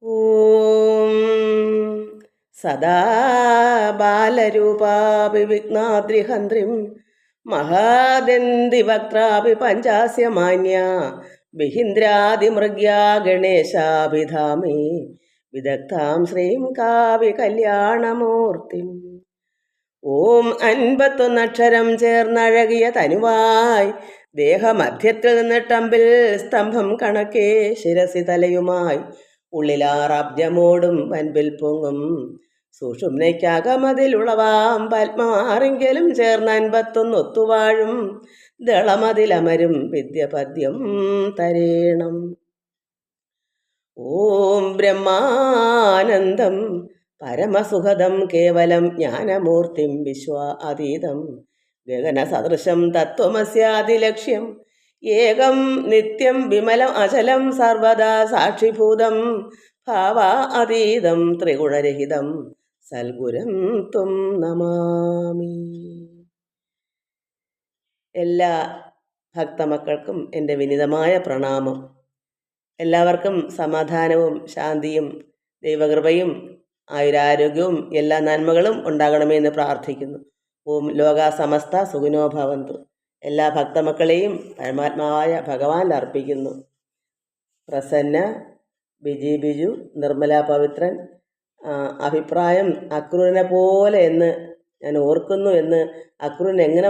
ഓം സദാ ബാലരൂപാപി വിഘ്നാദ്രിഹന്ത്രിം മഹാദന്തിവക്ത്രാപി പഞ്ചാസ്യമാന്യ ബിഹിന്ദ്രാദിമൃഗ്യാ ഗണേശാഭിധാമേ വിദഗ്ധാം ശ്രീം കാവ്യ കല്യാണമൂർത്തിം. ഓം 51 ചേർന്നഴകിയ തനുവായി ദേഹമധ്യത്തിൽ നിന്നിട്ടമ്പിൽ സ്തംഭം കണക്കേ ശിരസി തലയുമായി ഉള്ളിലാറബ്ജമോടും വൻപിൽ പൊങ്ങും സുഷുമ്നയ്ക്കകമതിലുളവാം പത്മമാറിങ്കലും ചേർന്ന് 51 ഒത്തുവാഴും ദളമതിലമരും വിദ്യപദ്യം തരേണം. ഓം ബ്രഹ്മാനന്ദം പരമസുഖദം കേവലം ജ്ഞാനമൂർത്തിം വിശ്വാതീതം ഗഗനസദൃശം തത്വമസ്യാദിലക്ഷ്യം ഏകം നിത്യം വിമലം അചലം സർവദാ സാക്ഷിഭൂതം ഭാവാതീതം ത്രിഗുണരഹിതം സൽഗുരം ത്വം നമാമി. എല്ലാ ഭക്തമക്കൾക്കും എൻ്റെ വിനീതമായ പ്രണാമം. എല്ലാവർക്കും സമാധാനവും ശാന്തിയും ദൈവകൃപയും ആയുരാരോഗ്യവും എല്ലാ നന്മകളും ഉണ്ടാകണമെന്ന് പ്രാർത്ഥിക്കുന്നു. ഓം ലോകാ സമസ്ത സുഖിനോ ഭവന്തു. എല്ലാ ഭക്തമക്കളെയും പരമാത്മാവായ ഭഗവാൻ അർപ്പിക്കുന്നു. പ്രസന്ന, ബിജു, നിർമ്മല പവിത്രൻ, അഭിപ്രായം അക്രൂരനെ പോലെ എന്ന് ഞാൻ ഓർക്കുന്നു എന്ന് അക്രൂരൻ എങ്ങനെ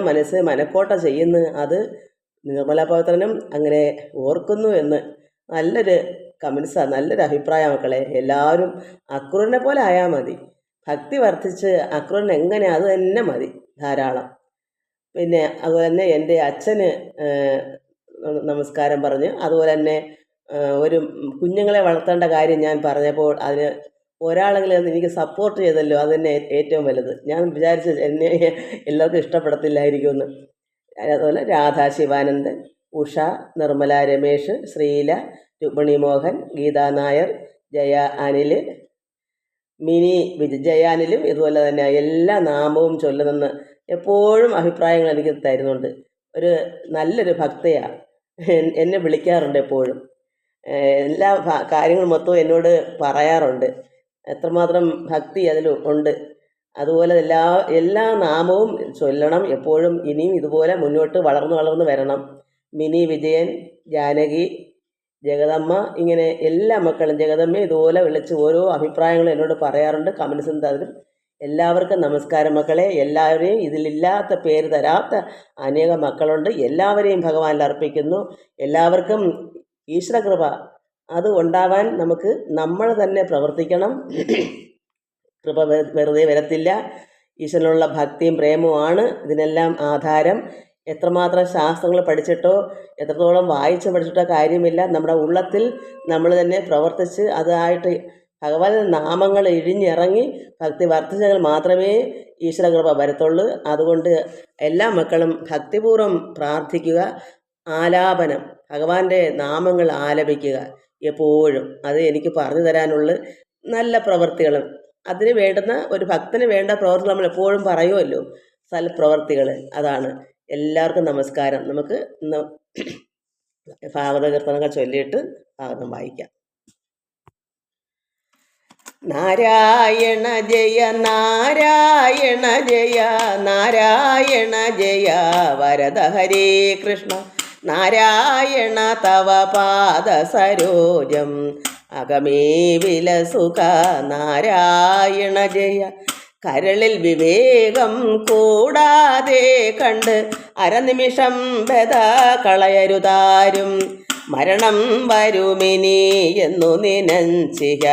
മനക്കോട്ട ചെയ്യുന്നു, അത് നിർമ്മല പവിത്രനും അങ്ങനെ ഓർക്കുന്നു എന്ന് നല്ലൊരു കമൻസാണ്, നല്ലൊരു അഭിപ്രായം മക്കളെ. എല്ലാവരും അക്രൂരനെ പോലെ ആയാൽ മതി. ഭക്തി വർദ്ധിച്ച് അക്രൂരൻ എങ്ങനെ അത് തന്നെ മതി, ധാരാളം. പിന്നെ അതുപോലെ തന്നെ എൻ്റെ അച്ഛന് നമസ്കാരം പറഞ്ഞ്, അതുപോലെ തന്നെ ഒരു കുഞ്ഞുങ്ങളെ വളർത്തേണ്ട കാര്യം ഞാൻ പറഞ്ഞപ്പോൾ അതിന് ഒരാളെങ്കിലും എനിക്ക് സപ്പോർട്ട് ചെയ്തല്ലോ, അത് തന്നെ ഏറ്റവും വലുത്. ഞാൻ വിചാരിച്ച് എന്നെ എല്ലാവർക്കും ഇഷ്ടപ്പെടത്തില്ലായിരിക്കുമെന്ന്. അതുപോലെ രാധാ ശിവാനന്ദൻ, ഉഷ, നിർമ്മല രമേഷ്, ശ്രീല, രുക്മിണി മോഹൻ, ഗീതാ നായർ, ജയ അനിൽ, മിനി ജയാനിലും ഇതുപോലെ തന്നെ എല്ലാ നാമവും ചൊല്ലുന്നെന്ന് എപ്പോഴും അഭിപ്രായങ്ങൾ എനിക്ക് തരുന്നുണ്ട്. ഒരു നല്ലൊരു ഭക്തയാണ്, എന്നെ വിളിക്കാറുണ്ട് എപ്പോഴും. എല്ലാ കാര്യങ്ങളും മൊത്തവും എന്നോട് പറയാറുണ്ട്. എത്രമാത്രം ഭക്തി അതിൽ ഉണ്ട്. അതുപോലെ എല്ലാ നാമവും ചൊല്ലണം എപ്പോഴും. ഇനിയും ഇതുപോലെ മുന്നോട്ട് വളർന്നു വരണം. മിനി വിജയൻ, ജാനകി, ജഗദമ്മ, ഇങ്ങനെ എല്ലാ മക്കളും ജഗദമ്മ ഇതുപോലെ വിളിച്ച് ഓരോ അഭിപ്രായങ്ങളും എന്നോട് പറയാറുണ്ട്, കമൻസും തരും. എല്ലാവർക്കും നമസ്കാരം മക്കളെ. എല്ലാവരെയും ഇതിലില്ലാത്ത പേര് തരാത്ത അനേക മക്കളുണ്ട്. എല്ലാവരെയും ഭഗവാനിൽ അർപ്പിക്കുന്നു. എല്ലാവർക്കും ഈശ്വരകൃപ അത് ഉണ്ടാവാൻ നമ്മൾ തന്നെ പ്രവർത്തിക്കണം. കൃപ വെറുതെ വരത്തില്ല. ഈശ്വരനുള്ള ഭക്തിയും പ്രേമവുമാണ് ഇതിനെല്ലാം ആധാരം. എത്രമാത്രം ശാസ്ത്രങ്ങൾ പഠിച്ചിട്ടോ എത്രത്തോളം വായിച്ച് പഠിച്ചിട്ടോ കാര്യമില്ല. നമ്മുടെ ഉള്ളത്തിൽ നമ്മൾ തന്നെ പ്രവർത്തിച്ച് അതായിട്ട് ഭഗവാൻ നാമങ്ങൾ ഇഴിഞ്ഞിറങ്ങി ഭക്തി വർദ്ധിച്ചാൽ മാത്രമേ ഈശ്വരകൃപ വരത്തുള്ളൂ. അതുകൊണ്ട് എല്ലാ മക്കളും ഭക്തിപൂർവ്വം പ്രാർത്ഥിക്കുക. ആലാപനം, ഭഗവാന്റെ നാമങ്ങൾ ആലപിക്കുക എപ്പോഴും. അത് എനിക്ക് പറഞ്ഞു തരാനുള്ള നല്ല പ്രവൃത്തികളും അതിന് വേണ്ടുന്ന ഒരു ഭക്തന് വേണ്ട പ്രവൃത്തി നമ്മൾ എപ്പോഴും പറയുമല്ലോ, സൽപ്രവർത്തികൾ. അതാണ്. എല്ലാവർക്കും നമസ്കാരം. നമുക്ക് ഇന്ന് ഭാഗവത കീർത്തനങ്ങൾ ചൊല്ലിയിട്ട് ഭാഗവതം വായിക്കാം. നാരായണ ജയ നാരായണ ജയ നാരായണ ജയ വരദ ഹരേ കൃഷ്ണ നാരായണ തവ പാദ സരോജം അകമേ വിലസുഖ നാരായണ ജയ. കരളിൽ വിവേകം കൂടാതെ കണ്ട് അരനിമിഷം ബധ കളയരുതാരും. മരണം വരുമിനി എന്നു നിനഞ്ചിക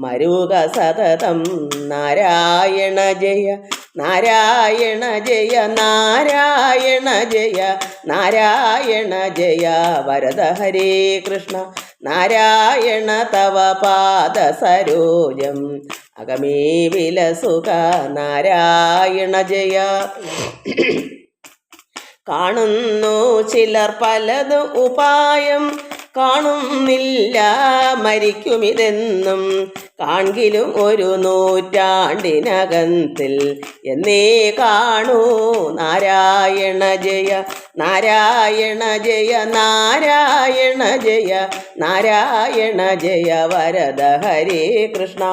മരുക സതതം നാരായണ ജയ നാരായണ ജയ നാരായണ ജയ നാരായണ ജയ വരദ ഹരേ കൃഷ്ണ നാരായണ തവ പാദ സരോജം അകമേ വിലസുഖ നാരായണ ജയ. കാണുന്നു ചിലർ പലതും ഉപായം, കാണുന്നില്ല മരിക്കുമിതെന്നും. കാൺകിലും ഒരു നൂറ്റാണ്ടിനകത്തിൽ എന്നേ കാണൂ നാരായണ ജയ നാരായണ ജയ നാരായണ ജയ നാരായണ ജയ വരദ ഹരേ കൃഷ്ണ.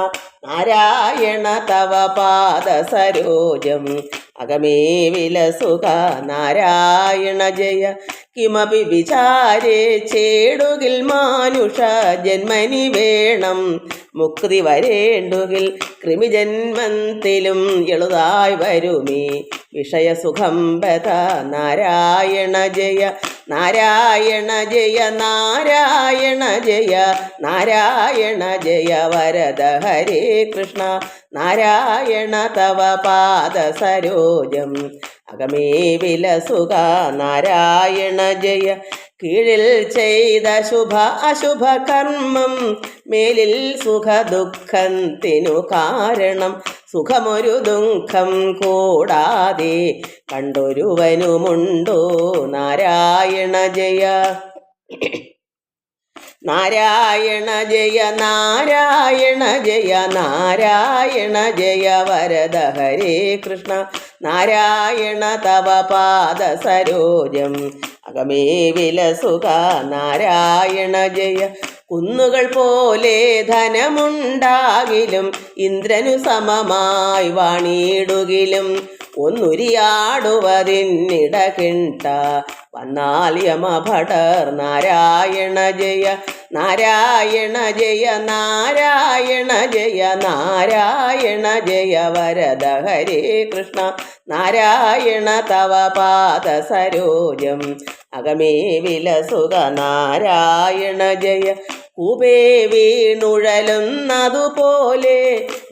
നാരായണ തവ പാദ സരോജം അകമേ വിലസുക നാരായണ ജയ. കിമപി വിചാരേ ചേടുകിൽ മാനുഷ ജന്മനി വേണം, മുക്തി വരേണ്ടുകിൽ കൃമിജന്മത്തിലും എളുതായി വരുമേ വിഷയസുഖം ബത. നാരായണ ജയ നാരായണ ജയ നാരായണ ജയ നാരായണ ജയ വരദ ഹരേ കൃഷ്ണ. നാരായണ തവ പാദ സരോജം അകമേ വിലസുക നാരായണ ജയ. കീഴിൽ ചെയ്ത ശുഭ അശുഭ കർമ്മം മേലിൽ സുഖ ദുഃഖത്തിനു കാരണം. സുഖമൊരു ദുഃഖം കൂടാതെ കണ്ടൊരുവനുമുണ്ടോ നാരായണ ജയ നാരായണ ജയ നാരായണ ജയ നാരായണ ജയ വരദ ഹരേ കൃഷ്ണ. നാരായണ തവ പാദ സരോജം അകമേ വിലസുക നാരായണ ജയ. കുന്നുകൾ പോലെ ധനമുണ്ടാകിലും ഇന്ദ്രനു സമമായി വാണിടുകിലും ഒന്നുരിയാടുവതിന്നിട കിണ്ട വന്നാൽ യമഭടർ. നാരായണ ജയ നാരായണ ജയ നാരായണ ജയ നാരായണ ജയ വരദ ഹരേ കൃഷ്ണ. നാരായണ തവ പാദ സരോജം അകമേ വിലസുക നാരായണ ജയ. കൂപേ വീണുഴലുന്നതുപോലെ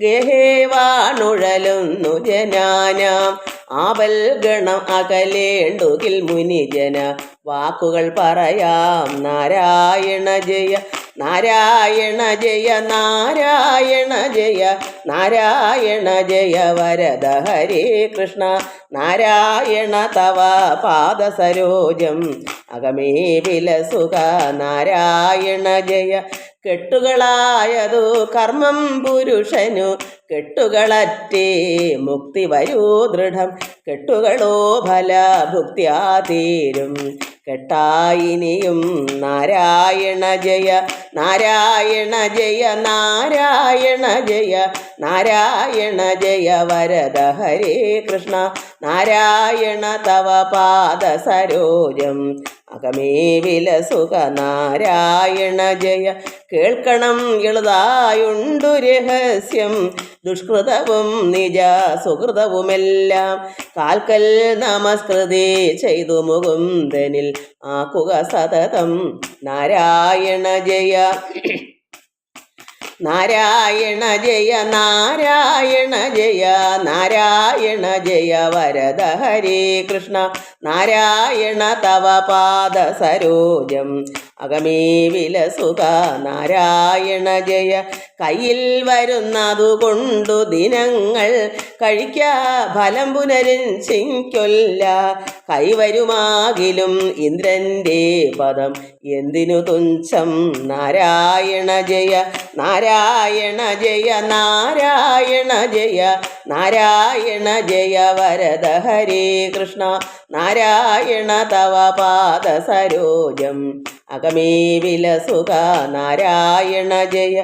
ഗേഹേ വാണുഴലുന്നു ജനാനാം. ആപൽ ഗണം അകലേണ്ടുകിൽ മുനിജന വാക്കുകൾ പറയാം. നാരായണ ജയ നാരായണ ജയ നാരായണ ജയ നാരായണ ജയ വരദ ഹരേ കൃഷ്ണ. നാരായണ തവ പാദ സരോജം അകമേ വിലസുക നാരായണ ജയ. കെട്ടുകളായതു കർമ്മം പുരുഷനു കെട്ടുകളറ്റേ മുക്തി വരൂ ദൃഢം. കെട്ടുകളോ ഫലഭുക്തിയാതീരും കെട്ടായിനിയും. നാരായണ ജയ നാരായണ ജയ നാരായണ ജയ നാരായണ ജയ വരദ ഹരേ കൃഷ്ണ. നാരായണ തവ പാദ സരോജം അകമേ വിലസുക നാരായണ ജയ. കേൾക്കണം എളുതായുണ്ടു രഹസ്യം, ദുഷ്കൃതവും നിജ സുഹൃതവുമെല്ലാം കാൽക്കൽ നമസ്കൃതി ചെയ്തു മുകുന്ദനിൽ ആക്കുക സതതം. നാരായണ ജയ നാരായണ ജയ നാരായണ ജയ നാരായണ ജയ വരദ ഹരേ കൃഷ്ണ. നാരായണ തവ പാദ സരോജം അകമേ വിലസുക നാരായണ ജയ. കയ്യിൽ വരുന്നതുകൊണ്ടു ദിനങ്ങൾ കഴിക്ക ഫലം പുനരിഞ്ചിക്കൊല്ല. കൈവരുമാകിലും ഇന്ദ്രന്റെ പദം എന്തിനു തുച്ഛം. നാരായണ ജയ നാരായണ ജയ നാരായണ ജയ നാരായണ ജയ വരദ ഹരേ കൃഷ്ണ. നാരായണ തവ പാദ സരോജം അകമേ വിലസുക നാരായണ ജയ.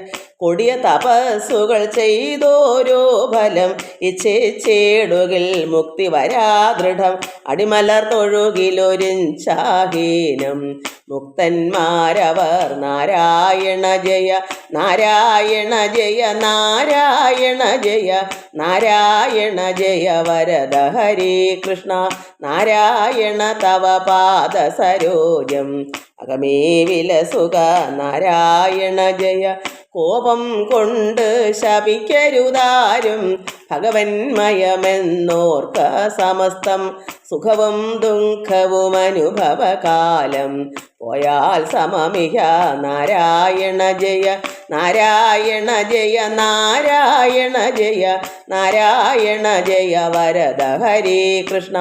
കൊടിയ തപസ്സുകൾ ചെയ്തോരോ ഫലം ഇച്ഛേടുകിൽ മുക്തി വരാ ദൃഢം. അടിമലർ തൊഴുകിലൊരിഞ്ചാഹീനം മുക്തന്മാരവർ. നാരായണ ജയ നാരായണ ജയ നാരായണ ജയ നാരായണ ജയ വരദ ഹരേ കൃഷ്ണ. നാരായണ തവ പാദ സരോജം അകമേ വിലസുക നാരായണ ജയ. കോപം കൊണ്ട് ശപിക്കരുതാരും ഭഗവന്മയമെന്നോർക്ക സമസ്തം. സുഖവും ദുഃഖവും അനുഭവകാലം പോയാൽ സമമിഹ. നാരായണ ജയ നാരായണ ജയ നാരായണ ജയ നാരായണ ജയ വരദ ഹരേ കൃഷ്ണ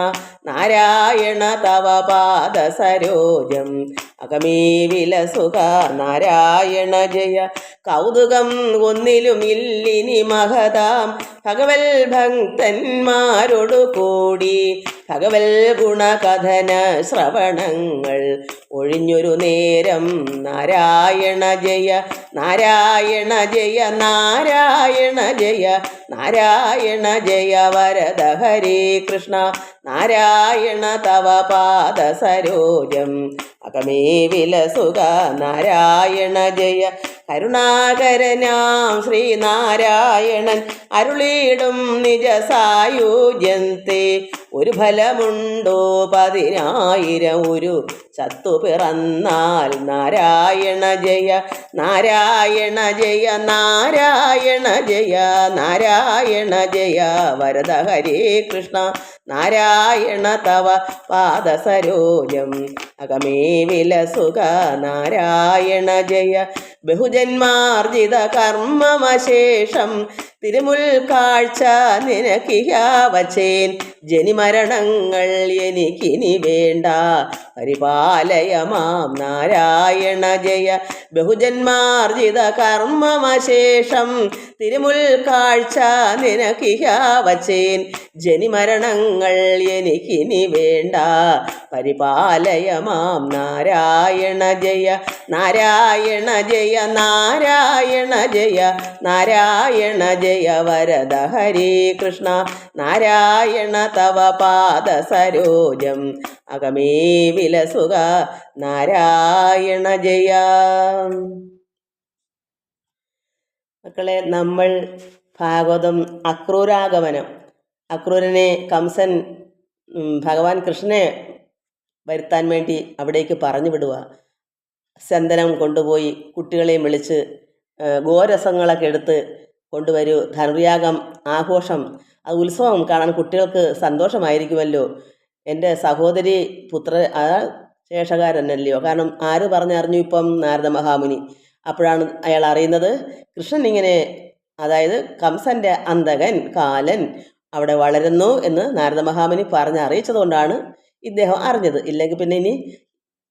നാരായണ തവ പാദ സരോജം അകമേ വിലസുക. നാരായണ ജയ കൗതുകം ഒന്നിലും ഇല്ലിനി മഹതാം ഭഗവൽ ഭക്തന്മാരോടു കൂടി ഭഗവൽ ഗുണകഥന ശ്രവണങ്ങൾ ഒഴിഞ്ഞൊരു നേരം. നാരായണ ജയ നാരായണ ജയ നാരായണ ജയ നാരായണ ജയ വരദ ഹരേ കൃഷ്ണ നാരായണ തവ പാദ സരോജം അകമേ വിലസുക. നാരായണ ജയ കരുണാകരനാം ശ്രീനാരായണൻ അരുളിയിടും നിജ സായുജ്യത്തെ ഒരു ഫലമുണ്ടോ 10,000 ഒരു ചത്തു പിറന്നാൽ. നാരായണ ജയ നാരായണ ജയ നാരായണ ജയ നാരായണ ജയ വരദ ഹരേ കൃഷ്ണ നാരായണ തവ പാദ സരോജം അകമേ വിലസുക. നാരായണ ജയ ബഹുജന്മാർജിത കർമ്മമശേഷം തിരുമുൽ കാഴ്ച നിനക്കിഹ വച്ചേൻ. ജനിമരണങ്ങൾ എനിക്കിനി വേണ്ട പരിപാലയമാം. നാരായണ ജയ ബഹുജന്മാർജിത കർമ്മമശേഷം തിരുമുൽ കാഴ്ച നിനക്കിഹ വച്ചേൻ. ജനിമരണങ്ങൾ എനിക്കിനി വേണ്ട പരിപാലയമാം. നാരായണ ജയ നാരായണ ജയ നാരായണ ജയ നാരായണ ജയ വരദ ഹരേ കൃഷ്ണ നാരായണ തവ പാദ സരോജം അകമേ വിലസുക. നാരായണ ജയ. മക്കളെ, നമ്മൾ ഭാഗവതം അക്രൂരാഗമനം, അക്രൂരനെ കംസൻ ഭഗവാൻ കൃഷ്ണനെ വരുത്താൻ വേണ്ടി അവിടേക്ക് പറഞ്ഞു വിടുക. ചന്ദനം കൊണ്ടുപോയി കുട്ടികളെയും വിളിച്ച് ഗോരസങ്ങളൊക്കെ എടുത്ത് കൊണ്ടുവരൂ, ധനുർയാഗം ആഘോഷം, അത് ഉത്സവം കാണാൻ കുട്ടികൾക്ക് സന്തോഷമായിരിക്കുമല്ലോ. എൻ്റെ സഹോദരി പുത്ര ശേഷകാരനല്ലയോ, കാരണം ആര് പറഞ്ഞറിഞ്ഞു? ഇപ്പം നാരദ മഹാമുനി. അപ്പോഴാണ് അയാൾ അറിയുന്നത് കൃഷ്ണൻ ഇങ്ങനെ, അതായത് കംസൻ്റെ അന്തകൻ കാലൻ അവിടെ വളരുന്നു എന്ന് നാരദ മഹാമുനി പറഞ്ഞറിയിച്ചതുകൊണ്ടാണ് ഇദ്ദേഹം അറിഞ്ഞത്. ഇല്ലെങ്കിൽ പിന്നെ ഇനി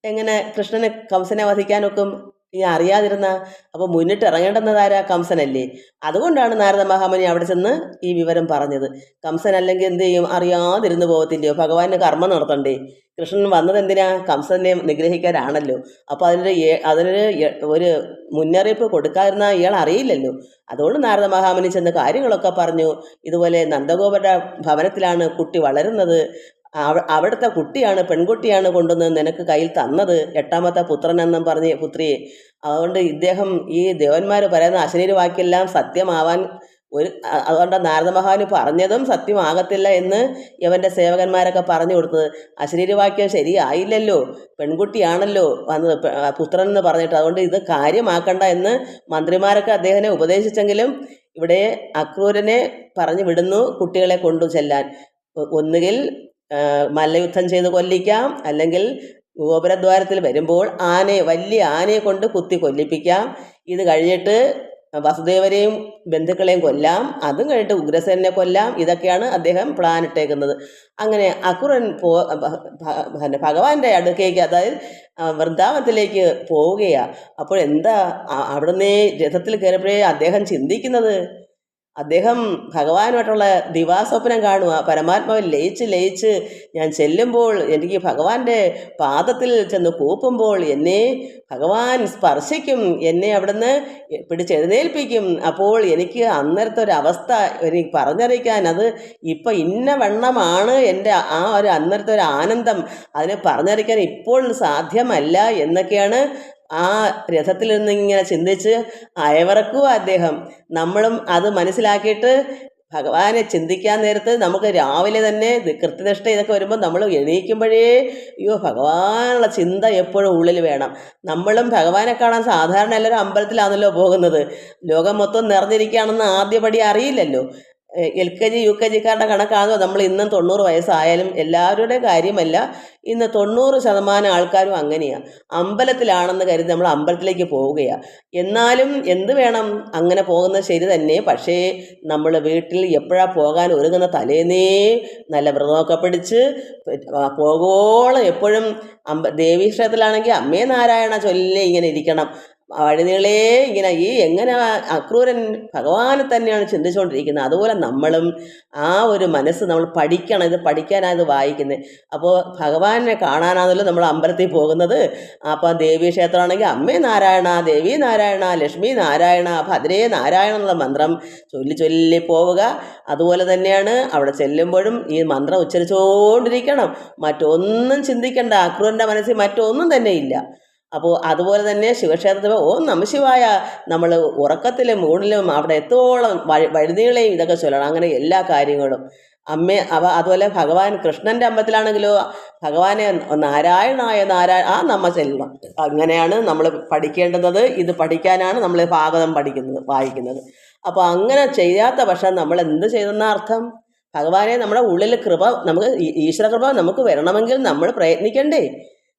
എങ്ങനെ കൃഷ്ണനെ കംസനെ വധിക്കാനൊക്കും? ഇനി അറിയാതിരുന്ന അപ്പോൾ മുന്നിട്ട് ഇറങ്ങേണ്ടുന്നതാരാ? കംസനല്ലേ. അതുകൊണ്ടാണ് നാരദ മഹാമുനി അവിടെ ചെന്ന് ഈ വിവരം പറഞ്ഞത്. കംസൻ അല്ലെങ്കിൽ എന്ത് ചെയ്യും? അറിയാതിരുന്ന് പോകത്തില്ലയോ? ഭഗവാന് കർമ്മം നടത്തണ്ടേ? കൃഷ്ണൻ വന്നത് എന്തിനാ? കംസനെ നിഗ്രഹിക്കാനാണല്ലോ. അപ്പോൾ അതിനൊരു ഒരു മുന്നറിയിപ്പ് കൊടുക്കാതിരുന്ന ഇയാൾ അറിയില്ലല്ലോ. അതുകൊണ്ട് നാരദ മഹാമുനി ചെന്ന് കാര്യങ്ങളൊക്കെ പറഞ്ഞു. ഇതുപോലെ നന്ദഗോപരുടെ ഭവനത്തിലാണ് കുട്ടി വളരുന്നത്, അവിടുത്തെ കുട്ടിയാണ്, പെൺകുട്ടിയാണ് കൊണ്ടുവന്ന് നിനക്ക് കയ്യിൽ തന്നത്, 8ാമത്തെ പുത്രനെന്നും പറഞ്ഞ് പുത്രിയെ. അതുകൊണ്ട് ഇദ്ദേഹം ഈ ദേവന്മാർ പറയുന്ന അശരീര വാക്കെല്ലാം സത്യമാവാൻ അതുകൊണ്ട് നാരദ മഹാമുനി പറഞ്ഞതും സത്യമാകത്തില്ല എന്ന് യവൻ്റെ സേവകന്മാരൊക്കെ പറഞ്ഞു കൊടുത്തത്. അശരീരവാക്യം ശരിയായില്ലല്ലോ, പെൺകുട്ടിയാണല്ലോ വന്നത് പുത്രൻ എന്ന് പറഞ്ഞിട്ട്, അതുകൊണ്ട് ഇത് കാര്യമാക്കണ്ട എന്ന് മന്ത്രിമാരൊക്കെ അദ്ദേഹത്തിനെ ഉപദേശിച്ചെങ്കിലും ഇവിടെ അക്രൂരനെ പറഞ്ഞു വിടുന്നു കുട്ടികളെ കൊണ്ടു ചെല്ലാൻ. ഒന്നുകിൽ മല്ലയുദ്ധം ചെയ്ത് കൊല്ലിക്കാം, അല്ലെങ്കിൽ ഗോപുരദ്വാരത്തിൽ വരുമ്പോൾ വലിയ ആനയെ കൊണ്ട് കുത്തി കൊല്ലിപ്പിക്കാം. ഇത് കഴിഞ്ഞിട്ട് വസുദേവരെയും ബന്ധുക്കളെയും കൊല്ലാം, അതും കഴിഞ്ഞിട്ട് ഉഗ്രസേനെ കൊല്ലാം. ഇതൊക്കെയാണ് അദ്ദേഹം പ്ലാൻ ഇട്ടേക്കുന്നത്. അങ്ങനെ അക്രൂരൻ ഭഗവാന്റെ അടുക്കേക്ക്, അതായത് വൃന്ദാവനത്തിലേക്ക് പോവുകയാണ്. അപ്പോൾ എന്താ അവിടുന്ന് രഥത്തിൽ കയറിയപ്പോഴേ അദ്ദേഹം ചിന്തിക്കുന്നത്, അദ്ദേഹം ഭഗവാനുമായിട്ടുള്ള ദിവാസ്വപ്നം കാണുക. പരമാത്മാവിൽ ലയിച്ച് ഞാൻ ചെല്ലുമ്പോൾ എനിക്ക് ഭഗവാന്റെ പാദത്തിൽ ചെന്ന് കൂപ്പുമ്പോൾ എന്നെ ഭഗവാൻ സ്പർശിക്കും, എന്നെ അവിടുന്ന് പിടിച്ചെഴുന്നേൽപ്പിക്കും. അപ്പോൾ എനിക്ക് അന്നേരത്തെ ഒരവസ്ഥ എനിക്ക് പറഞ്ഞറിയിക്കാൻ, അത് ഇപ്പം ഇന്ന വണ്ണമാണ് എൻ്റെ ആ ഒരു അന്നേരത്തെ ഒരു ആനന്ദം, അതിനെ പറഞ്ഞറിയിക്കാൻ ഇപ്പോൾ സാധ്യമല്ല എന്നൊക്കെയാണ് ആ രഥത്തിൽ നിന്ന് ഇങ്ങനെ ചിന്തിച്ച് അയവിറക്കുക അദ്ദേഹം. നമ്മളും അത് മനസ്സിലാക്കിയിട്ട് ഭഗവാനെ ചിന്തിക്കാൻ നേരത്ത് നമുക്ക് രാവിലെ തന്നെ കൃത്യനിഷ്ഠ ഇതൊക്കെ വരുമ്പോൾ നമ്മൾ എണീക്കുമ്പോഴേ അയ്യോ ഭഗവാനുള്ള ചിന്ത എപ്പോഴും ഉള്ളിൽ വേണം. നമ്മളും ഭഗവാനെ കാണാൻ സാധാരണ എല്ലാവരും അമ്പലത്തിലാണല്ലോ പോകുന്നത്. ലോകം മൊത്തം നിറഞ്ഞിരിക്കുകയാണെന്ന് ആദ്യപടി അറിയില്ലല്ലോ. LKG UKGക്കാരുടെ കണക്കാണോ നമ്മൾ ഇന്നും 90 വയസ്സായാലും എല്ലാവരുടെ കാര്യമല്ല, ഇന്ന് 90% ആൾക്കാരും അങ്ങനെയാണ്. അമ്പലത്തിലാണെന്ന് കരുതി നമ്മൾ അമ്പലത്തിലേക്ക് പോവുകയാണ്. എന്നാലും എന്ത് വേണം, അങ്ങനെ പോകുന്നത് ശരി തന്നെ. പക്ഷേ നമ്മൾ വീട്ടിൽ എപ്പോഴാണ് പോകാൻ ഒരുങ്ങുന്ന തലേന്നേ നല്ല വ്രതമൊക്കെ പിടിച്ച് പോകോളം എപ്പോഴും ദേവീക്ഷേത്രത്തിലാണെങ്കിൽ അമ്മേ നാരായണ ചൊല്ലി ഇങ്ങനെ ഇരിക്കണം. വഴിനീളേ ഇങ്ങനെ എങ്ങനെ അക്രൂരൻ ഭഗവാനെ തന്നെയാണ് ചിന്തിച്ചുകൊണ്ടിരിക്കുന്നത്. അതുപോലെ നമ്മളും ആ ഒരു മനസ്സ് നമ്മൾ പഠിക്കണം. ഇത് പഠിക്കാനാണ് ഇത് വായിക്കുന്നത്. അപ്പോൾ ഭഗവാനെ കാണാനാണല്ലോ നമ്മൾ അമ്പലത്തിൽ പോകുന്നത്. അപ്പോൾ ദേവീ ക്ഷേത്രമാണെങ്കിൽ അമ്മേ നാരായണ, ദേവി നാരായണ, ലക്ഷ്മി നാരായണ, ഭദ്രേ നാരായണ എന്നുള്ള മന്ത്രം ചൊല്ലി ചൊല്ലി പോവുക. അതുപോലെ തന്നെയാണ് അവിടെ ചെല്ലുമ്പോഴും ഈ മന്ത്രം ഉച്ചരിച്ചുകൊണ്ടിരിക്കണം. മറ്റൊന്നും ചിന്തിക്കേണ്ട. അക്രൂരൻ്റെ മനസ്സിൽ മറ്റൊന്നും തന്നെ ഇല്ല. അപ്പോൾ അതുപോലെ തന്നെ ശിവക്ഷേത്രത്തിൽ ഓം നമഃശിവായ നമ്മൾ ഉറക്കത്തിലും ഊണിലും അവിടെ എത്തോളം വഴുനീളയും ഇതൊക്കെ ചൊല്ലണം. അങ്ങനെ എല്ലാ കാര്യങ്ങളും അതുപോലെ ഭഗവാൻ കൃഷ്ണൻ്റെ അമ്പലത്തിലാണെങ്കിലോ ഭഗവാനെ നാരായണായ ആ നമ്മ ചെല്ലണം. അങ്ങനെയാണ് നമ്മൾ പഠിക്കേണ്ടുന്നത്. ഇത് പഠിക്കാനാണ് നമ്മൾ ഭാഗവതം വായിക്കുന്നത്. അപ്പോൾ അങ്ങനെ ചെയ്യാത്ത പക്ഷം നമ്മൾ എന്ത് ചെയ്തെന്ന അർത്ഥം? ഭഗവാനെ നമ്മുടെ ഉള്ളിൽ നമുക്ക് ഈശ്വര കൃപ നമുക്ക് വരണമെങ്കിൽ നമ്മൾ പ്രയത്നിക്കണ്ടേ?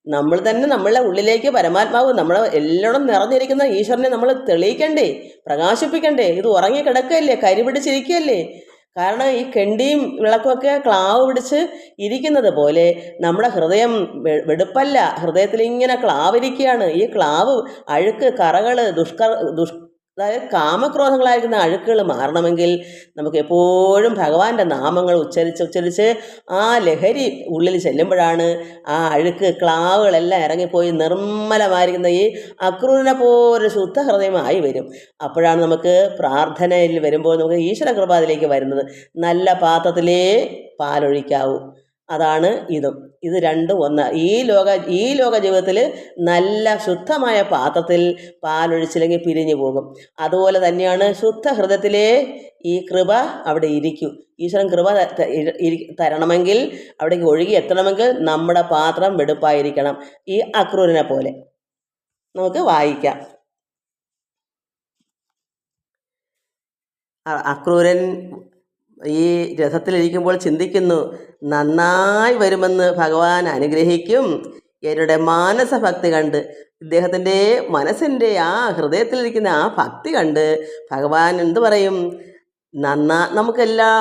നമ്മൾ തന്നെ നമ്മളുടെ ഉള്ളിലേക്ക് പരമാത്മാവ് നമ്മളെ എല്ലോടും നിറഞ്ഞിരിക്കുന്ന ഈശ്വരനെ നമ്മൾ തെളിയിക്കണ്ടേ, പ്രകാശിപ്പിക്കണ്ടേ? ഇത് ഉറങ്ങി കിടക്കല്ലേ, കരി പിടിച്ചിരിക്കുകയല്ലേ? കാരണം ഈ കെണ്ടിയും വിളക്കുമൊക്കെ ക്ലാവ് പിടിച്ച് ഇരിക്കുന്നത് പോലെ നമ്മുടെ ഹൃദയം വെടുപ്പല്ല, ഹൃദയത്തിൽ ഇങ്ങനെ ക്ലാവിരിക്കുകയാണ്. ഈ ക്ലാവ് അഴുക്ക് കറകൾ അതായത് കാമക്രോധങ്ങളായിരിക്കുന്ന അഴുക്കുകൾ മാറണമെങ്കിൽ നമുക്ക് എപ്പോഴും ഭഗവാന്റെ നാമങ്ങൾ ഉച്ചരിച്ച് ആ ലഹരി ഉള്ളിൽ ചെല്ലുമ്പോഴാണ് ആ അഴുക്ക് ക്ലാവുകളെല്ലാം ഇറങ്ങിപ്പോയി നിർമ്മലമായിരിക്കുന്ന ഈ അക്രൂരനെ പോലെ ശുദ്ധ ഹൃദയമായി വരും. അപ്പോഴാണ് നമുക്ക് പ്രാർത്ഥനയിൽ വരുമ്പോൾ നമുക്ക് ഈശ്വര കൃപ അതിലേക്ക് വരുന്നത്. നല്ല പാത്രത്തിലേ പാലൊഴിക്കാവൂ. അതാണ് ഇത് രണ്ടും ഒന്ന്. ഈ ലോക ജീവിതത്തിൽ നല്ല ശുദ്ധമായ പാത്രത്തിൽ പാലൊഴിച്ചില്ലെങ്കിൽ പിരിഞ്ഞു പോകും. അതുപോലെ തന്നെയാണ് ശുദ്ധ ഹൃദയത്തിലെ ഈ കൃപ അവിടെ ഇരിക്കും. ഈശ്വരൻ കൃപ തരണമെങ്കിൽ അവിടേക്ക് ഒഴുകി എത്തണമെങ്കിൽ നമ്മുടെ പാത്രം വെടുപ്പായിരിക്കണം. ഈ അക്രൂരനെ പോലെ. നമുക്ക് വായിക്കാം. അക്രൂരൻ ഈ രഥത്തിലിരിക്കുമ്പോൾ ചിന്തിക്കുന്നു, നന്നായി വരുമെന്ന് ഭഗവാൻ അനുഗ്രഹിക്കും. എന്നോട് മാനസഭക്തി കണ്ട്, ഇദ്ദേഹത്തിൻ്റെ മനസ്സിൻ്റെ ആ ഹൃദയത്തിലിരിക്കുന്ന ആ ഭക്തി കണ്ട് ഭഗവാൻ എന്തു പറയും? നമുക്കെല്ലാം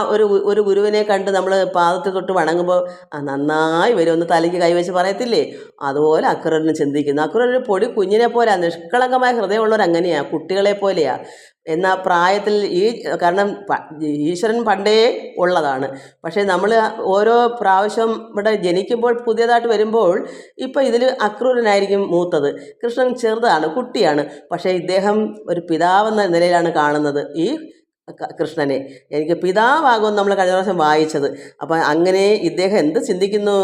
ഒരു ഗുരുവിനെ കണ്ട് നമ്മൾ പാദത്തിൽ തൊട്ട് വണങ്ങുമ്പോൾ നന്നായി വരുമെന്ന് തലയ്ക്ക് കൈവച്ച് പറയത്തില്ലേ? അതുപോലെ അക്രൂരന് ചിന്തിക്കുന്നു. അക്രൂരൻ പൊടി കുഞ്ഞിനെ പോലെയാണ്, നിഷ്കളങ്കമായ ഹൃദയമുള്ളവർ അങ്ങനെയാണ്, കുട്ടികളെ പോലെയാണ്. എന്നാൽ പ്രായത്തിൽ കാരണം ഈശ്വരൻ പണ്ടേ ഉള്ളതാണ്. പക്ഷേ നമ്മൾ ഓരോ പ്രാവശ്യം ഇവിടെ ജനിക്കുമ്പോൾ പുതിയതായിട്ട് വരുമ്പോൾ ഇപ്പോൾ ഇതിൽ അക്രൂരനായിരിക്കും മൂത്തത്. കൃഷ്ണൻ ചെറുതാണ്, കുട്ടിയാണ്. പക്ഷേ ഇദ്ദേഹം ഒരു പിതാവെന്ന നിലയിലാണ് കാണുന്നത് ഈ കൃഷ്ണനെ. എനിക്ക് പിതാവാകുമെന്ന് നമ്മൾ കഴിഞ്ഞ പ്രാവശ്യം വായിച്ചത്. അപ്പം അങ്ങനെ ഇദ്ദേഹം എന്ത് ചിന്തിക്കുന്നു?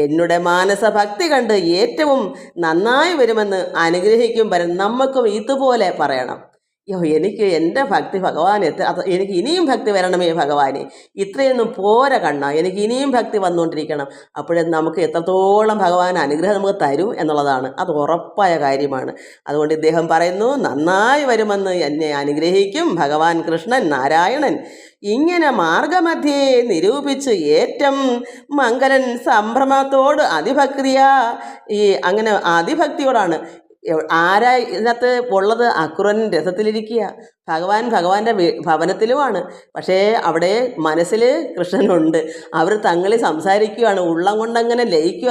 എന്നോട് മാനസഭക്തി കണ്ട് ഏറ്റവും നന്നായി വരുമെന്ന് അനുഗ്രഹിക്കും വരെ നമുക്കും ഇതുപോലെ പറയണം. എനിക്ക് എൻ്റെ ഭക്തി ഭഗവാനെ എനിക്ക് ഇനിയും ഭക്തി വരണമേ ഭഗവാനെ, ഇത്രയൊന്നും പോരാ കണ്ണ, എനിക്ക് ഇനിയും ഭക്തി വന്നുകൊണ്ടിരിക്കണം. അപ്പോഴേ നമുക്ക് എത്രത്തോളം ഭഗവാൻ അനുഗ്രഹം നമുക്ക് തരും എന്നുള്ളതാണ്, അത് ഉറപ്പായ കാര്യമാണ്. അതുകൊണ്ട് ഇദ്ദേഹം പറയുന്നു, നന്നായി വരുമെന്ന് എന്നെ അനുഗ്രഹിക്കും ഭഗവാൻ കൃഷ്ണൻ നാരായണൻ. ഇങ്ങനെ മാർഗമധ്യേ നിരൂപിച്ച് ഏറ്റവും മംഗലൻ സംഭ്രമത്തോട് അതിഭക്തിയാ അങ്ങനെ അതിഭക്തിയോടാണ്. ആരാ ഇതിനകത്ത് ഉള്ളത്? അക്രൂരൻ രഥത്തിലിരിക്കുക, ഭഗവാന്റെ ഭവനത്തിലുമാണ്. പക്ഷേ അവിടെ മനസ്സിൽ കൃഷ്ണനുണ്ട്. അവർ തങ്ങളിൽ സംസാരിക്കുകയാണ്, ഉള്ളം കൊണ്ടങ്ങനെ ലയിക്കുക.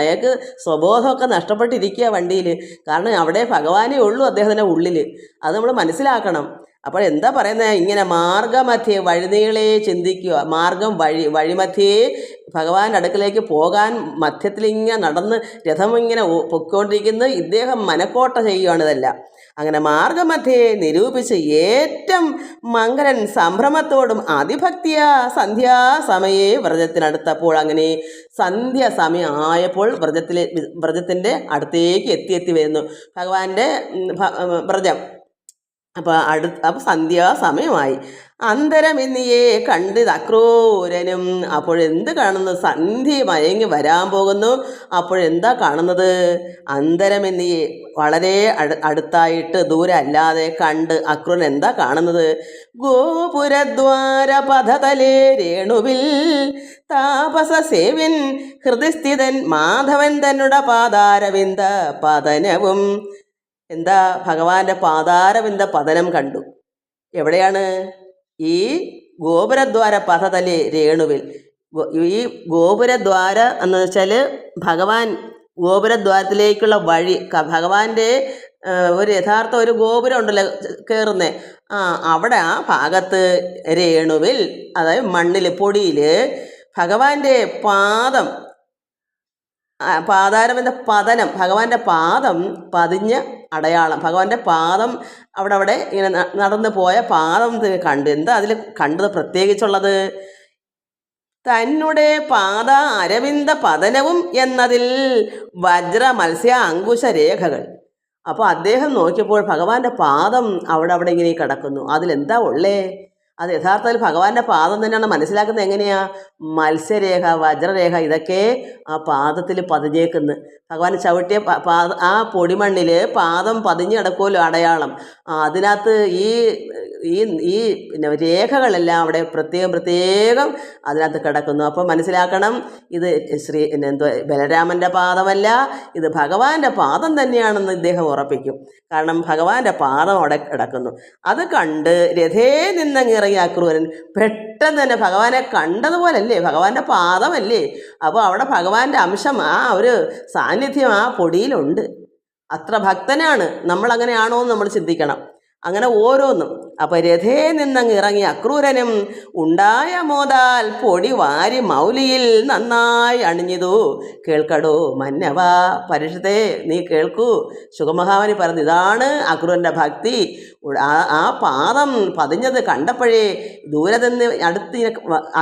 അയാൾക്ക് സ്വബോധമൊക്കെ നഷ്ടപ്പെട്ടിരിക്കുക വണ്ടിയിൽ. കാരണം അവിടെ ഭഗവാനേ ഉള്ളൂ അദ്ദേഹത്തിൻ്റെ ഉള്ളിൽ. അത് നമ്മൾ മനസ്സിലാക്കണം. അപ്പോൾ എന്താ പറയുന്നത്? ഇങ്ങനെ മാർഗമധ്യേ വഴിനീളെ ചിന്തിക്കുക. വഴിമധ്യേ ഭഗവാന്റെ അടുക്കലേക്ക് പോകാൻ മധ്യത്തിലിങ്ങനെ നടന്ന് രഥമിങ്ങനെ പൊയ്ക്കൊണ്ടിരിക്കുന്നത് ഇദ്ദേഹം മനക്കോട്ട ചെയ്യുകയാണ് ഇതെല്ലാം. അങ്ങനെ മാർഗമധ്യേ നിരൂപിച്ച് ഏറ്റവും മംഗലൻ സംഭ്രമത്തോടും അതിഭക്തിയാ സന്ധ്യാസമയേ വ്രജത്തിനടുത്തപ്പോൾ, അങ്ങനെ സന്ധ്യാസമയം ആയപ്പോൾ വ്രജത്തിൻ്റെ അടുത്തേക്ക് എത്തി വരുന്നു ഭഗവാന്റെ വ്രജം. അപ്പോൾ സന്ധ്യാസമയമായി. അന്തരമെന്നിയെ കണ്ടിത് അക്രൂരനും. അപ്പോഴെന്ത് കാണുന്നു? സന്ധ്യ മയങ്ങി വരാൻ പോകുന്നു. അപ്പോഴെന്താ കാണുന്നത്? അന്തരമെന്നിയെ വളരെ അടുത്തായിട്ട് ദൂരെ അല്ലാതെ കണ്ട് അക്രൂരൻ എന്താ കാണുന്നത്? ഗോപുരദ്വാര പഥതലേ രേണുവിൽ താപസ സേവ്യൻ ഹൃദയസ്ഥിതൻ മാധവൻ തന്നുടെ പാതാരവിന്ദ പതനവും. എന്താ? ഭഗവാന്റെ പാതാരവിന്ദ പതനം കണ്ടു. എവിടെയാണ്? ഈ ഗോപുരദ്വാര പഥതലേ രേണുവിൽ. ഈ ഗോപുരദ്വാര എന്ന് വെച്ചാൽ ഭഗവാൻ ഗോപുരദ്വാരത്തിലേക്കുള്ള വഴി. ഭഗവാന്റെ ഒരു യഥാർത്ഥ ഒരു ഗോപുരം ഉണ്ടല്ലോ കയറുന്നേ, അവിടെ ആ ഭാഗത്ത് രേണുവിൽ, അതായത് മണ്ണിൽ, പൊടിയിൽ ഭഗവാന്റെ പാദം, പാതാരവിന്ദ പതനം, ഭഗവാന്റെ പാദം പതിഞ്ഞ അടയാളം. ഭഗവാന്റെ പാദം അവിടെ ഇങ്ങനെ നടന്നു പോയ പാദം കണ്ടു. എന്താ അതിൽ കണ്ടത് പ്രത്യേകിച്ചുള്ളത്? തന്നെ പാദ അരവിന്ദ പതനവും എന്നതിൽ വജ്ര മത്സ്യ അങ്കുശ രേഖകൾ. അപ്പോൾ അദ്ദേഹം നോക്കിയപ്പോൾ ഭഗവാന്റെ പാദം അവിടെ ഇങ്ങനെ കിടക്കുന്നു. അതിലെന്താ ഉള്ളേ? അത് യഥാർത്ഥത്തിൽ ഭഗവാന്റെ പാദം തന്നെയാണ്. മനസ്സിലാക്കുന്നത് എങ്ങനെയാ? മത്സ്യരേഖ, വജ്രരേഖ, ഇതൊക്കെ ആ പാദത്തിൽ പതിഞ്ഞേക്കുന്നു. ഭഗവാൻ ചവിട്ടിയ ആ പൊടിമണ്ണിൽ പാദം പതിഞ്ഞ് കിടക്കുമല്ലോ അടയാളം. അതിനകത്ത് ഈ ഈ ഈ പിന്നെ രേഖകളെല്ലാം അവിടെ പ്രത്യേകം അതിനകത്ത് കിടക്കുന്നു. അപ്പോൾ മനസ്സിലാക്കണം, ഇത് ബലരാമൻ്റെ പാദമല്ല, ഇത് ഭഗവാന്റെ പാദം തന്നെയാണെന്ന് ഇദ്ദേഹം ഉറപ്പിക്കും. കാരണം ഭഗവാന്റെ പാദം അവിടെ കിടക്കുന്നു. അത് കണ്ട് രഥേ നിന്നങ്ങിറങ്ങിയ അക്രൂരൻ പെട്ടെന്ന് തന്നെ ഭഗവാനെ കണ്ടതുപോലല്ലേ, ഭഗവാന്റെ പാദമല്ലേ, അപ്പോൾ അവിടെ ഭഗവാന്റെ അംശം, ആ ഒരു സാന്നിധ്യം ആ പൊടിയിലുണ്ട്. അത്ര ഭക്തനാണ്. നമ്മളങ്ങനെയാണോ എന്ന് നമ്മൾ ചിന്തിക്കണം. അങ്ങനെ ഓരോന്നും. അപ്പം രഥേ നിന്നങ്ങ് ഇറങ്ങിയ അക്രൂരനും ഉണ്ടായ മോതാൽ പൊടി വാരി മൗലിയിൽ നന്നായി അണിഞ്ഞിതു. കേൾക്കടോ മന്നവ, പരിഷത്തെ നീ കേൾക്കൂ. ശുഗമഹാമുനി പറഞ്ഞു, ഇതാണ് അക്രൂരൻ്റെ ഭക്തി. ആ പാദം പതിഞ്ഞത് കണ്ടപ്പോഴേ ദൂരെ നിന്ന് അടുത്ത്